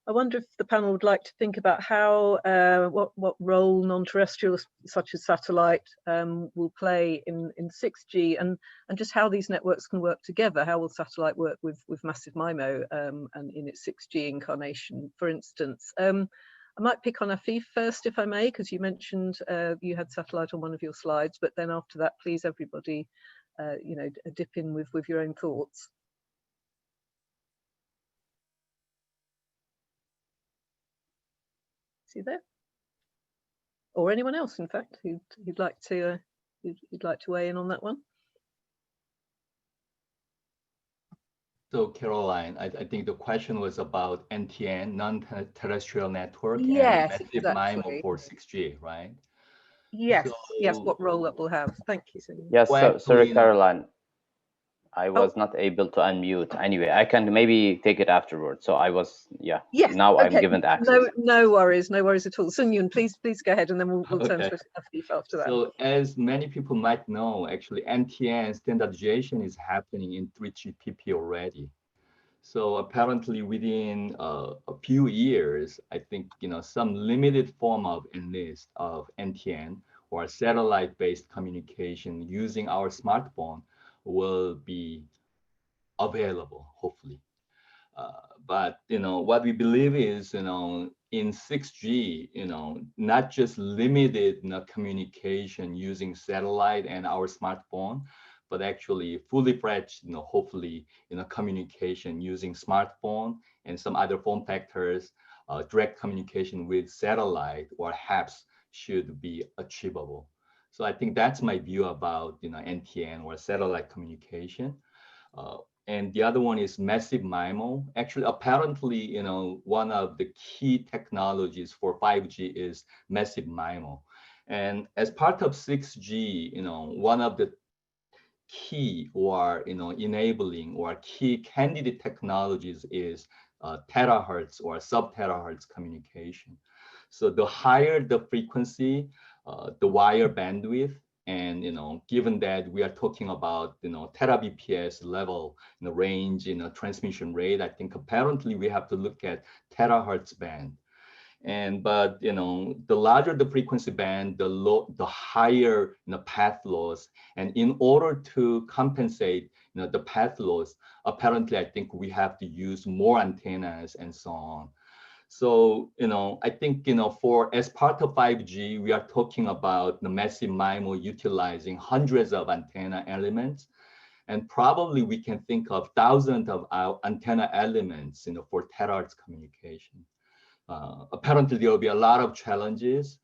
I wonder if the panel would like to think about how what role non-terrestrial such as satellite will play in 6G and just how these networks can work together. How will satellite work with massive MIMO and in its 6G incarnation, for instance? I might pick on Afif first, if I may, because you mentioned you had satellite on one of your slides, but then after that, please everybody, you know, dip in with your own thoughts. Is he there? Or anyone else, in fact, who'd like to weigh in on that one? So Caroline, I think the question was about NTN, non-terrestrial network, Yes, and massive exactly. MIMO for 6G, right? Yes, So, yes, what role that will have. Thank you, Sonia. Yes, well, sorry, actually, Caroline. I was not able to unmute. Anyway, I can maybe take it afterwards. So I was, yeah. Yes. Now Okay. I'm given access. No worries at all. Sun Yun, please go ahead, and then we'll turn to Afif after that. So as many people might know, actually NTN standardization is happening in 3GPP already. So apparently within a few years, I think, you know, some limited form of enlist of NTN or satellite-based communication using our smartphone will be available, hopefully. But, you know, what we believe is, you know, in 6G, you know, not just limited, you know, communication using satellite and our smartphone, but actually fully fledged, you know, hopefully, you know, communication using smartphone and some other form factors, direct communication with satellite or HAPS should be achievable. So I think that's my view about, you know, NTN or satellite communication. And the other one is massive MIMO. Actually, apparently, you know, one of the key technologies for 5G is massive MIMO. And as part of 6G, you know, one of the key or, you know, enabling or key candidate technologies is terahertz or sub-terahertz communication. So the higher the frequency, the wire bandwidth, and, you know, given that we are talking about, you know, terabps level, you know, range, you know, transmission rate, I think apparently we have to look at terahertz band. And but, you know, the larger the frequency band, the higher, you know, path loss. And in order to compensate, you know, the path loss, apparently I think we have to use more antennas and so on. So, you know, I think, you know, for as part of 5G, we are talking about the massive MIMO utilizing hundreds of antenna elements. And probably we can think of thousands of antenna elements, you know, for terahertz communication. Apparently there will be a lot of challenges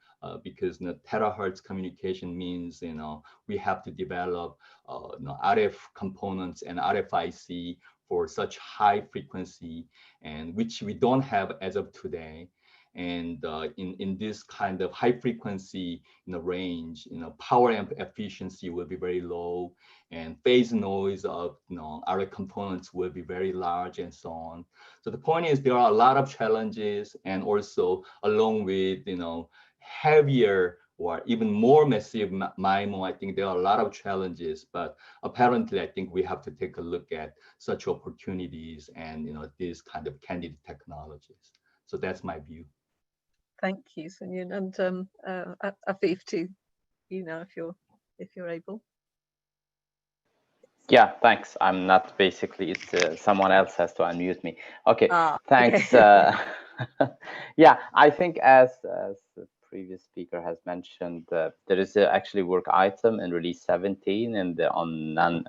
because, you know, terahertz communication means, you know, we have to develop you know, RF components and RFIC for such high frequency, and which we don't have as of today. And in this kind of high frequency, you know, range, you know, power amp efficiency will be very low, and phase noise of, you know, RF components will be very large, and so on. So the point is there are a lot of challenges, and also along with, you know, heavier or even more massive MIMO, I think there are a lot of challenges, but apparently I think we have to take a look at such opportunities and, you know, these kind of candidate technologies. So that's my view. Thank you, Sunyan, and Afif too. You know, if you're able. Yeah, thanks. I'm not basically, it's someone else has to unmute me. Okay, thanks. Okay. Yeah, I think as the previous speaker has mentioned, there is actually work item in release 17 and on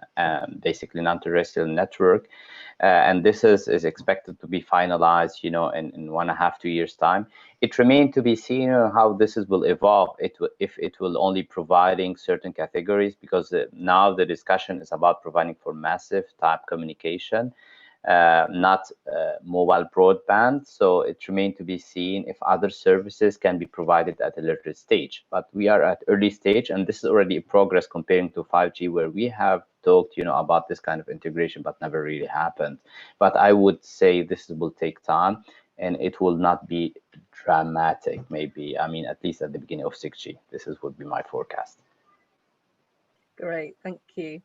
basically non-terrestrial network. And this is expected to be finalized, you know, in 1.5 to 2 years time. It remains to be seen how this will evolve. If it will only providing certain categories, because now the discussion is about providing for massive type communication. not mobile broadband. So it remains to be seen if other services can be provided at a later stage. But we are at early stage, and this is already a progress comparing to 5G, where we have talked, about this kind of integration, but never really happened. But I would say this will take time, and it will not be dramatic. Maybe, I mean, at least at the beginning of 6G. This would be my forecast. Great, thank you.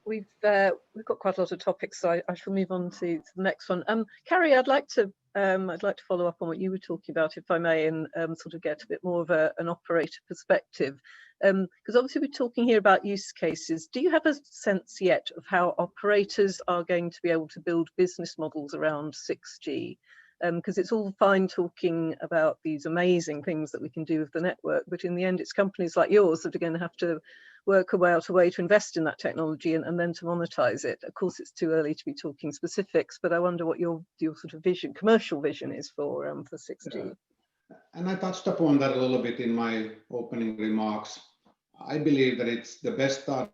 We've got quite a lot of topics, so I shall move on to the next one. Carrie, I'd like to follow up on what you were talking about, if I may, and sort of get a bit more of an operator perspective. Because obviously we're talking here about use cases. Do you have a sense yet of how operators are going to be able to build business models around 6G? Because it's all fine talking about these amazing things that we can do with the network, but in the end, it's companies like yours that are going to have to work out a way to invest in that technology and then to monetize it. Of course, it's too early to be talking specifics, but I wonder what your sort of vision, commercial vision, is for 6G. Yeah. And I touched upon that a little bit in my opening remarks. I believe that it's the best starting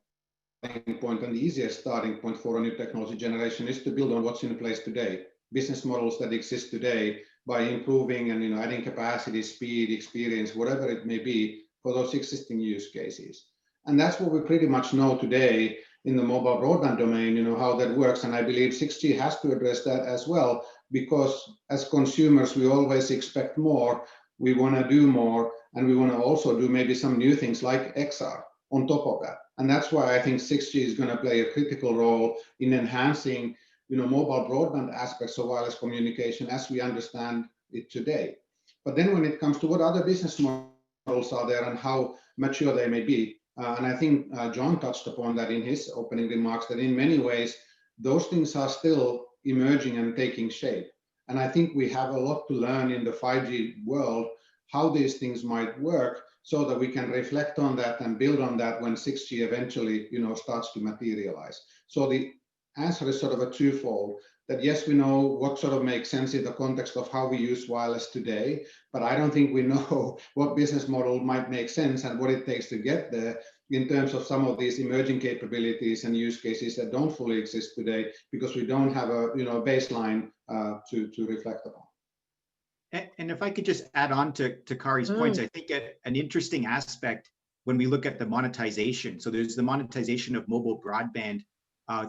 point and the easiest starting point for a new technology generation is to build on what's in place today. Business models that exist today, by improving and adding capacity, speed, experience, whatever it may be, for those existing use cases. And that's what we pretty much know today in the mobile broadband domain, how that works. And I believe 6G has to address that as well, because as consumers, we always expect more, we want to do more, and we want to also do maybe some new things like XR on top of that. And that's why I think 6G is going to play a critical role in enhancing mobile broadband aspects of wireless communication as we understand it today. But then when it comes to what other business models are there and how mature they may be, and I think John touched upon that in his opening remarks, that in many ways, those things are still emerging and taking shape. And I think we have a lot to learn in the 5G world, how these things might work, so that we can reflect on that and build on that when 6G eventually, starts to materialize. So the answer is sort of a twofold, that yes, we know what sort of makes sense in the context of how we use wireless today, but I don't think we know what business model might make sense and what it takes to get there in terms of some of these emerging capabilities and use cases that don't fully exist today, because we don't have a baseline to reflect upon. And if I could just add on to Kari's points, I think an interesting aspect when we look at the monetization. So there's the monetization of mobile broadband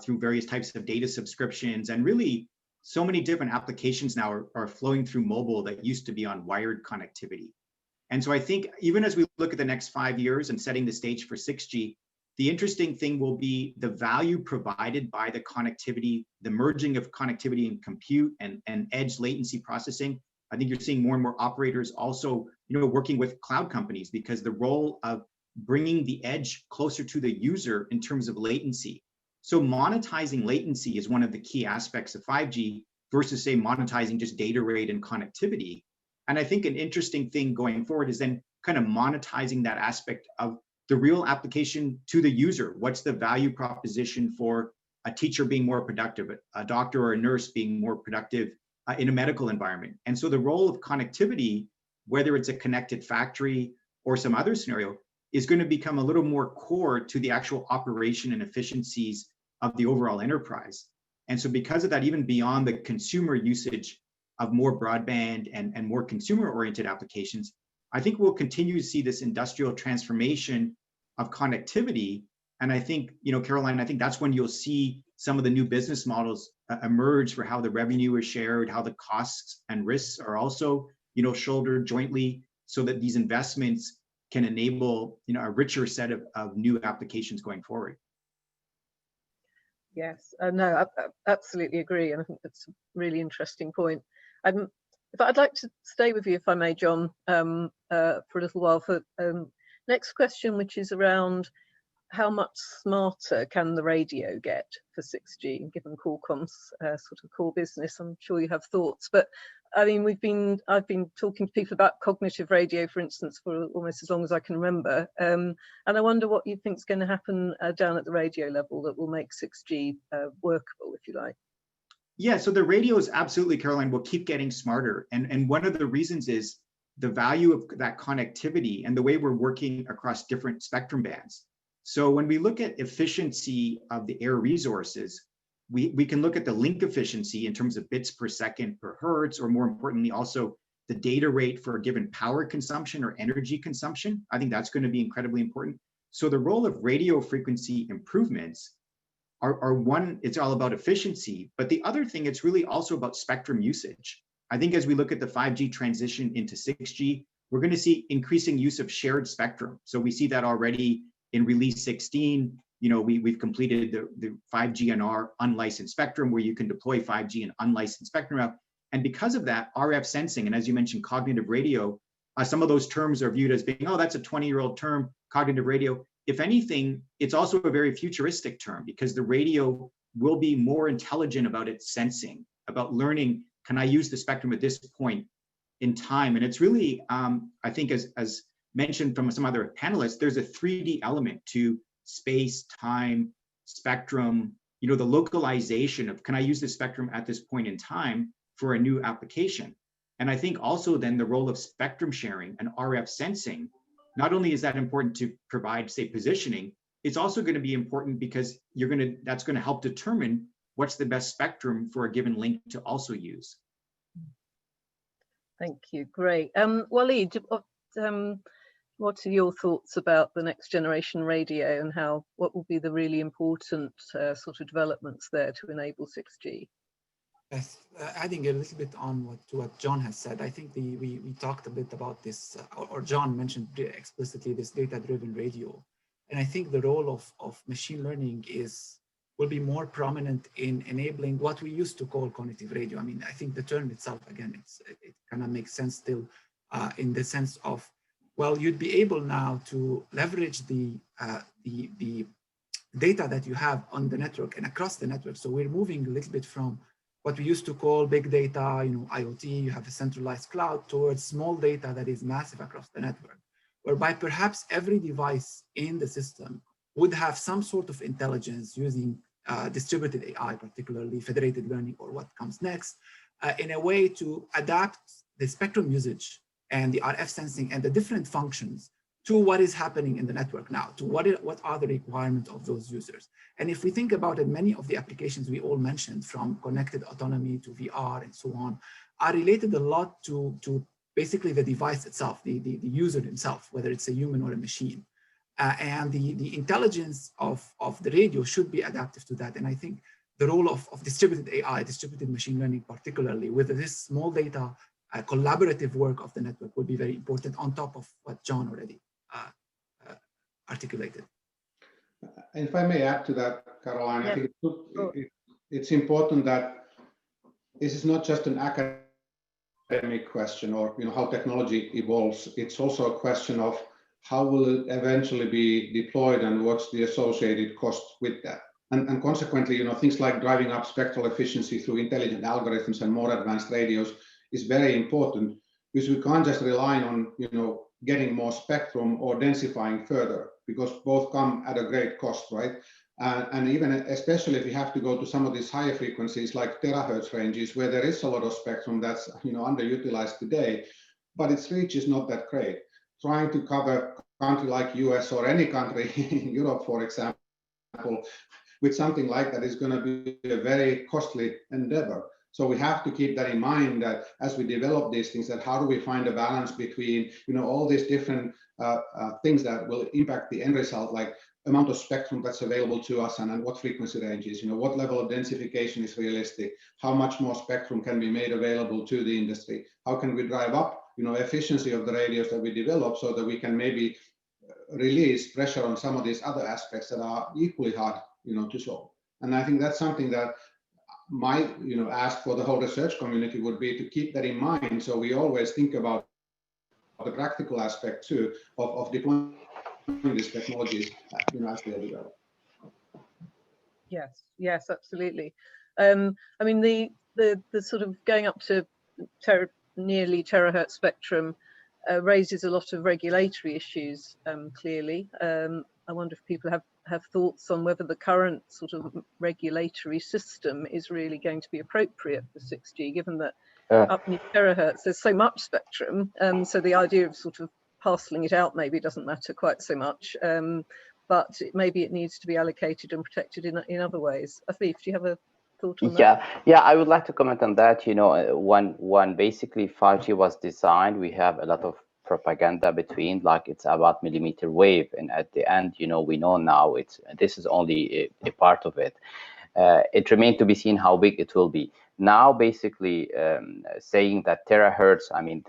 through various types of data subscriptions, and really so many different applications now are flowing through mobile that used to be on wired connectivity. And so I think even as we look at the next 5 years and setting the stage for 6G, the interesting thing will be the value provided by the connectivity, the merging of connectivity and compute and edge latency processing. I think you're seeing more and more operators also, working with cloud companies, because the role of bringing the edge closer to the user in terms of latency. So monetizing latency is one of the key aspects of 5G versus, say, monetizing just data rate and connectivity. And I think an interesting thing going forward is then kind of monetizing that aspect of the real application to the user. What's the value proposition for a teacher being more productive, a doctor or a nurse being more productive in a medical environment? And so the role of connectivity, whether it's a connected factory or some other scenario, is going to become a little more core to the actual operation and efficiencies of the overall enterprise. And so because of that, even beyond the consumer usage of more broadband and more consumer-oriented applications, I think we'll continue to see this industrial transformation of connectivity. And I think, Caroline, I think that's when you'll see some of the new business models emerge for how the revenue is shared, how the costs and risks are also, shouldered jointly, so that these investments can enable, a richer set of new applications going forward. Yes, no, I absolutely agree, and I think that's a really interesting point. I'd like to stay with you, if I may, John, for a little while. For next question, which is around how much smarter can the radio get for 6G, given Qualcomm's sort of core business? I'm sure you have thoughts, but I mean, I've been talking to people about cognitive radio, for instance, for almost as long as I can remember, and I wonder what you think is going to happen down at the radio level that will make 6G workable, if you like. Yeah, so the radios, absolutely, Caroline, will keep getting smarter, and one of the reasons is the value of that connectivity and the way we're working across different spectrum bands. So when we look at efficiency of the air resources, We can look at the link efficiency in terms of bits per second per hertz, or more importantly, also the data rate for a given power consumption or energy consumption. I think that's going to be incredibly important. So the role of radio frequency improvements are one, it's all about efficiency, but the other thing, it's really also about spectrum usage. I think as we look at the 5G transition into 6G, we're going to see increasing use of shared spectrum. So we see that already in release 16. You know, we've completed the 5G and R unlicensed spectrum, where you can deploy 5G and unlicensed spectrum out. And because of that, RF sensing, and as you mentioned, cognitive radio, some of those terms are viewed as being, oh, that's a 20-year-old term, cognitive radio. If anything, it's also a very futuristic term, because the radio will be more intelligent about its sensing, about learning, can I use the spectrum at this point in time? And it's really, I think, as mentioned from some other panelists, there's a 3D element to space, time, spectrum, you know, the localization of, can I use the spectrum at this point in time for a new application? And I think also then the role of spectrum sharing and RF sensing, not only is that important to provide, say, positioning, it's also going to be important because that's going to help determine what's the best spectrum for a given link to also use. Thank you. Great. Waleed, what are your thoughts about the next generation radio and what will be the really important sort of developments there to enable 6G? Yes, adding a little bit on what John has said, I think we talked a bit about this, or John mentioned explicitly this data-driven radio. And I think the role of machine learning will be more prominent in enabling what we used to call cognitive radio. I mean, I think the term itself, again, it kind of makes sense still in the sense of, well, you'd be able now to leverage the data that you have on the network and across the network. So we're moving a little bit from what we used to call big data, you know, IoT, you have a centralized cloud, towards small data that is massive across the network, whereby perhaps every device in the system would have some sort of intelligence using distributed AI, particularly federated learning or what comes next, in a way to adapt the spectrum usage and the RF sensing and the different functions to what is happening in the network now, to what are the requirements of those users. And if we think about it, many of the applications we all mentioned, from connected autonomy to VR and so on, are related a lot to basically the device itself, the user himself, whether it's a human or a machine. And the intelligence of the radio should be adaptive to that. And I think the role of distributed AI, distributed machine learning, particularly with this small data, collaborative work of the network, will be very important on top of what John already articulated. And if I may add to that, Caroline, I think it's important that this is not just an academic question or how technology evolves. It's also a question of how will it eventually be deployed and what's the associated cost with that. And consequently, things like driving up spectral efficiency through intelligent algorithms and more advanced radios is very important, because we can't just rely on getting more spectrum or densifying further, because both come at a great cost, right? And even especially if you have to go to some of these higher frequencies like terahertz ranges, where there is a lot of spectrum that's underutilized today, but its reach is not that great. Trying to cover a country like US or any country in Europe, for example, with something like that is going to be a very costly endeavor. So we have to keep that in mind, that as we develop these things, that how do we find a balance between all these different things that will impact the end result, like amount of spectrum that's available to us and what frequency ranges, what level of densification is realistic, how much more spectrum can be made available to the industry, how can we drive up efficiency of the radios that we develop so that we can maybe release pressure on some of these other aspects that are equally hard to solve. And I think that's something that my ask for the whole research community would be to keep that in mind, so we always think about the practical aspect too of deploying these technologies as they develop. Yes, absolutely. I mean, the sort of going up to nearly terahertz spectrum raises a lot of regulatory issues, clearly. I wonder if people have thoughts on whether the current sort of regulatory system is really going to be appropriate for 6G, given that up near terahertz there's so much spectrum. So the idea of sort of parceling it out maybe doesn't matter quite so much, but maybe it needs to be allocated and protected in other ways. Afif, do you have a thought on that? Yeah, I would like to comment on that. You know, when basically 5G was designed, we have a lot of propaganda between, like it's about millimeter wave, and at the end, you know, we know now this is only a part of it. It remains to be seen how big it will be. Now, basically saying that terahertz, I mean,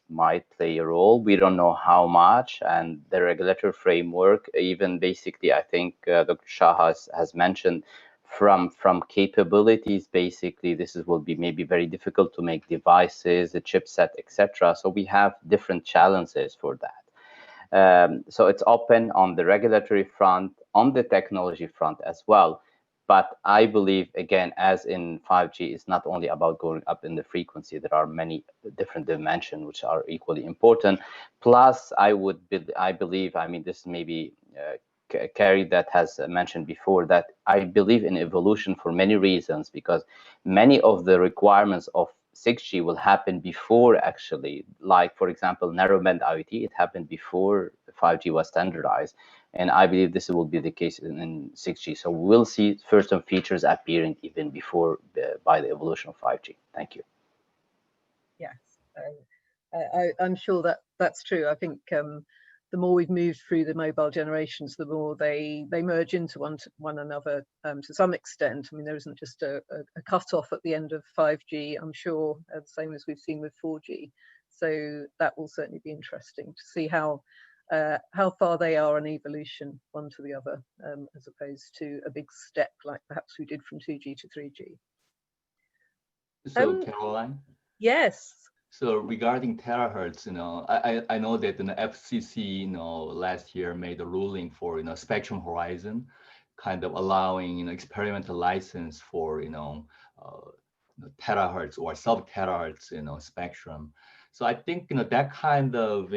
might play a role. We don't know how much, and the regulatory framework, even basically, I think Dr. Shah has mentioned from capabilities, basically, will be maybe very difficult to make devices, the chipset, etc. So we have different challenges for that. So it's open on the regulatory front, on the technology front as well. But I believe, again, as in 5G, it's not only about going up in the frequency. There are many different dimensions which are equally important. Plus, I believe, I mean, this may be Carrie that has mentioned before, that I believe in evolution for many reasons, because many of the requirements of 6G will happen before, actually, like, for example, narrowband IoT, it happened before 5G was standardized. And I believe this will be the case in 6G. So we'll see certain features appearing even before by the evolution of 5G. Thank you. Yes, I'm sure that's true. I think the more we've moved through the mobile generations, the more they merge into one another to some extent. I mean, there isn't just a cut-off at the end of 5G, I'm sure, the same as we've seen with 4G. So that will certainly be interesting to see how far they are in evolution one to the other, as opposed to a big step like perhaps we did from 2G to 3G. So Caroline? Yes. So regarding terahertz, you know, I know that the FCC, you know, last year made a ruling for, you know, spectrum horizon, kind of allowing, you know, experimental license for, terahertz or sub-terahertz, you know, spectrum. So I think, you know, that kind of,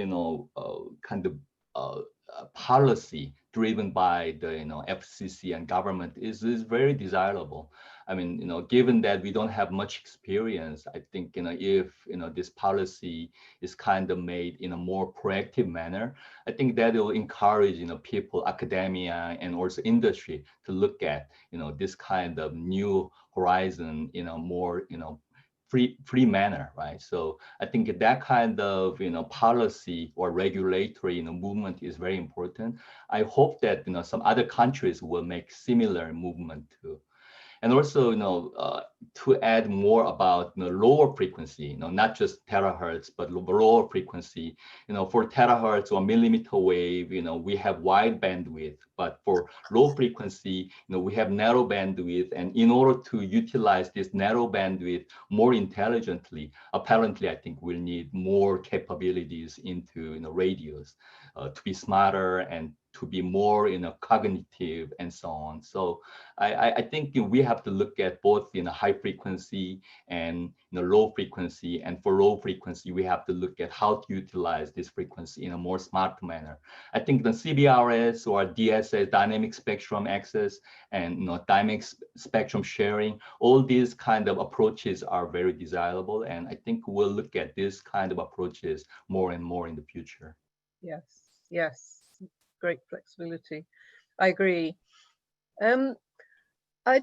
policy driven by the, you know, FCC and government is very desirable. I mean, you know, given that we don't have much experience, I think, you know, if, you know, this policy is kind of made in a more proactive manner, I think that will encourage, you know, people, academia, and also industry to look at, you know, this kind of new horizon in a more, you know, free manner, right? So I think that kind of, you know, policy or regulatory, you know, movement is very important. I hope that, you know, some other countries will make similar movement too. And also, you know, to add more about, you know, lower frequency, you know, not just terahertz, but lower frequency, you know, for terahertz or millimeter wave, you know, we have wide bandwidth, but for low frequency, you know, we have narrow bandwidth. And in order to utilize this narrow bandwidth more intelligently, apparently, I think we'll need more capabilities into, you know, radios to be smarter and to be more, you know, cognitive and so on. So I think, you know, we have to look at both, you know, high frequency and, you know, low frequency. And for low frequency, we have to look at how to utilize this frequency in a more smart manner. I think the CBRS or DSS, dynamic spectrum access, and, you know, dynamic spectrum sharing, all these kind of approaches are very desirable. And I think we'll look at this kind of approaches more and more in the future. Yes, yes. Great flexibility. I agree. I'd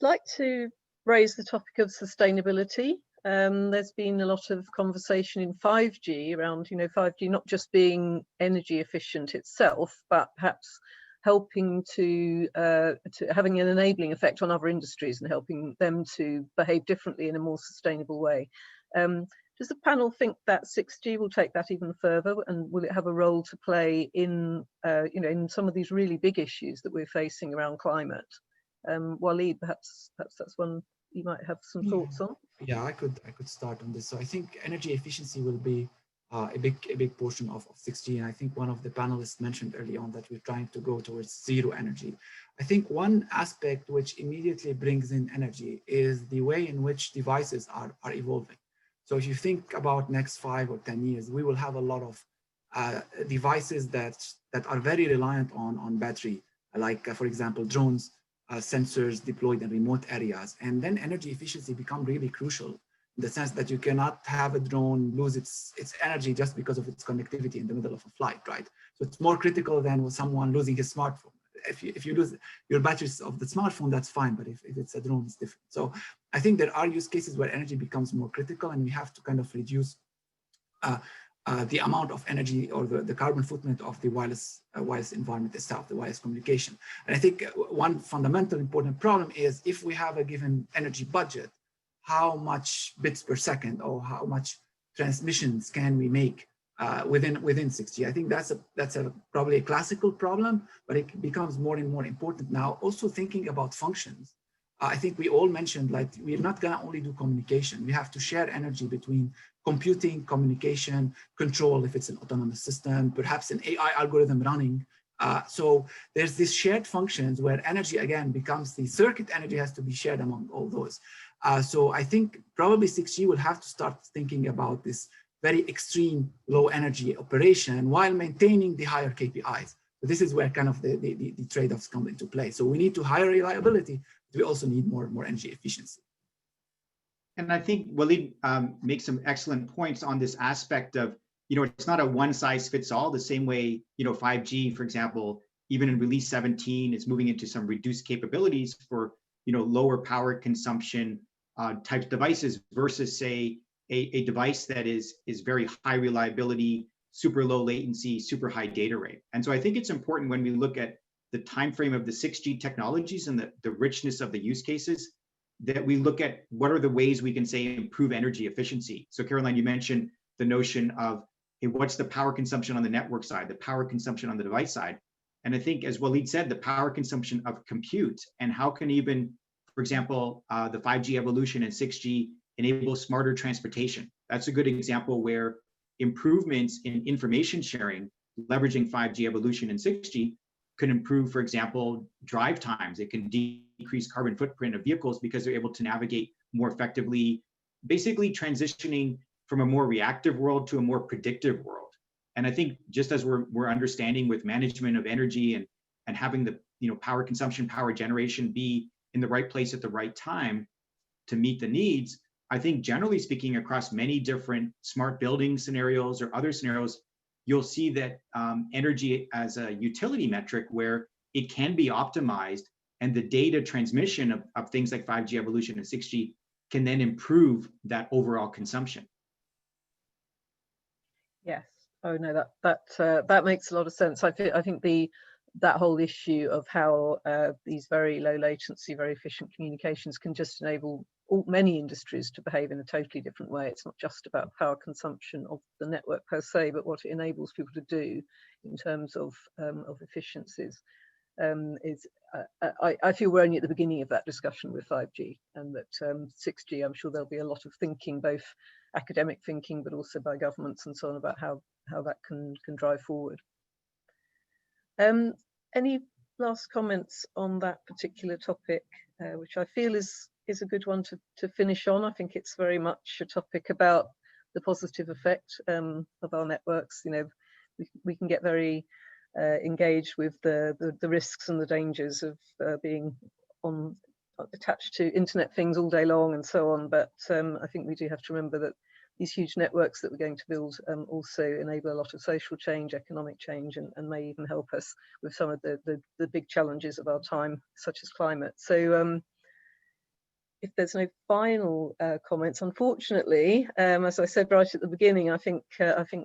like to raise the topic of sustainability. There's been a lot of conversation in 5G around, you know, 5G not just being energy efficient itself, but perhaps helping to having an enabling effect on other industries and helping them to behave differently in a more sustainable way. Does the panel think that 6G will take that even further, and will it have a role to play in, you know, in some of these really big issues that we're facing around climate? Waleed, perhaps that's one you might have some thoughts on. Yeah, I could start on this. So I think energy efficiency will be a big portion of 6G, and I think one of the panelists mentioned early on that we're trying to go towards zero energy. I think one aspect which immediately brings in energy is the way in which devices are evolving. So if you think about next 5 or 10 years, we will have a lot of devices that are very reliant on battery, like for example, drones, sensors deployed in remote areas. And then energy efficiency become really crucial in the sense that you cannot have a drone lose its energy just because of its connectivity in the middle of a flight, right? So it's more critical than with someone losing his smartphone. if you lose your batteries of the smartphone, that's fine. But if it's a drone, it's different. So I think there are use cases where energy becomes more critical, and we have to kind of reduce the amount of energy or the carbon footprint of the wireless environment itself, the wireless communication. And I think one fundamental important problem is if we have a given energy budget, how much bits per second or how much transmissions can we make within 6G? I think that's probably a classical problem, but it becomes more and more important now. Also thinking about functions. I think we all mentioned, like, we're not gonna only do communication. We have to share energy between computing, communication, control, if it's an autonomous system, perhaps an AI algorithm running. So there's these shared functions where energy, again, becomes the circuit energy has to be shared among all those. So I think probably 6G will have to start thinking about this very extreme low energy operation while maintaining the higher KPIs. So this is where kind of the trade-offs come into play. So we need to higher reliability, but we also need more energy efficiency. And I think Walid makes some excellent points on this aspect of, it's not a one size fits all, the same way, 5G, for example, even in release 17, is moving into some reduced capabilities for, lower power consumption type devices versus, say, a device that is very high reliability, super low latency, super high data rate. And so I think it's important when we look at the time frame of the 6G technologies and the richness of the use cases, that we look at what are the ways we can, say, improve energy efficiency. So Caroline, you mentioned the notion of, hey, what's the power consumption on the network side, the power consumption on the device side? And I think, as Walid said, the power consumption of compute, and how can even, for example, the 5G evolution and 6G enable smarter transportation. That's a good example where improvements in information sharing, leveraging 5G evolution and 6G, can improve, for example, drive times. It can decrease carbon footprint of vehicles because they're able to navigate more effectively, basically transitioning from a more reactive world to a more predictive world. And I think just as we're understanding with management of energy and having the power consumption, power generation be in the right place at the right time to meet the needs, I think generally speaking across many different smart building scenarios or other scenarios, you'll see that energy as a utility metric where it can be optimized, and the data transmission of things like 5G evolution and 6G can then improve that overall consumption. Yes. Oh no, that makes a lot of sense. I think that whole issue of how these very low latency, very efficient communications can just enable many industries to behave in a totally different way. It's not just about power consumption of the network per se, but what it enables people to do in terms of efficiencies. I feel we're only at the beginning of that discussion with 5G, and that 6G, I'm sure there'll be a lot of thinking, both academic thinking, but also by governments and so on, about how that can drive forward. Any last comments on that particular topic, which I feel is a good one to finish on? I think it's very much a topic about the positive effect of our networks. We can get very engaged with the risks and the dangers of being attached to internet things all day long and so on, but I think we do have to remember that these huge networks that we're going to build also enable a lot of social change, economic change, and may even help us with some of the big challenges of our time, such as climate. So if there's no final comments, unfortunately, as I said right at the beginning, I think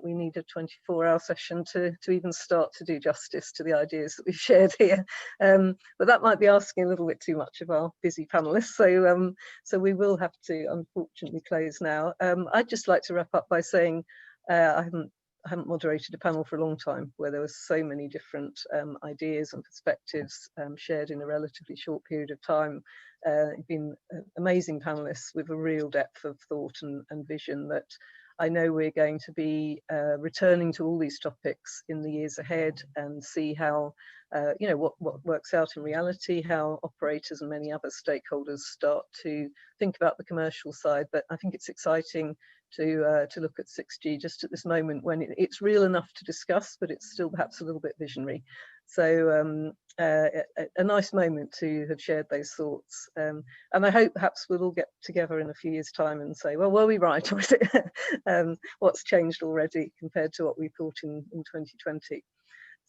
we need a 24-hour session to even start to do justice to the ideas that we've shared here. But that might be asking a little bit too much of our busy panelists. So we will have to, unfortunately, close now. I'd just like to wrap up by saying I haven't moderated a panel for a long time where there were so many different ideas and perspectives shared in a relatively short period of time. You've been amazing panelists with a real depth of thought and vision that I know we're going to be returning to all these topics in the years ahead and see how, what works out in reality, how operators and many other stakeholders start to think about the commercial side. But I think it's exciting to look at 6G just at this moment when it's real enough to discuss, but it's still perhaps a little bit visionary. So a nice moment to have shared those thoughts. And I hope perhaps we'll all get together in a few years' time and say, well, were we right, or is it what's changed already compared to what we thought in 2020?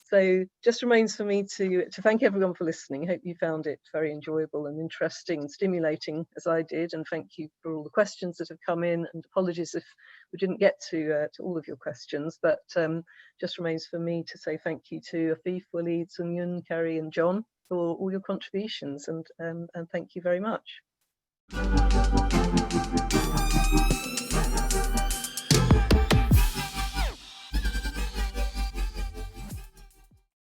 So just remains for me to thank everyone for listening. Hope you found it very enjoyable and interesting and stimulating as I did. And thank you for all the questions that have come in, and apologies if we didn't get to all of your questions. But just remains for me to say thank you to Afif, Walid, Sungyun, Carrie and John for all your contributions, and thank you very much.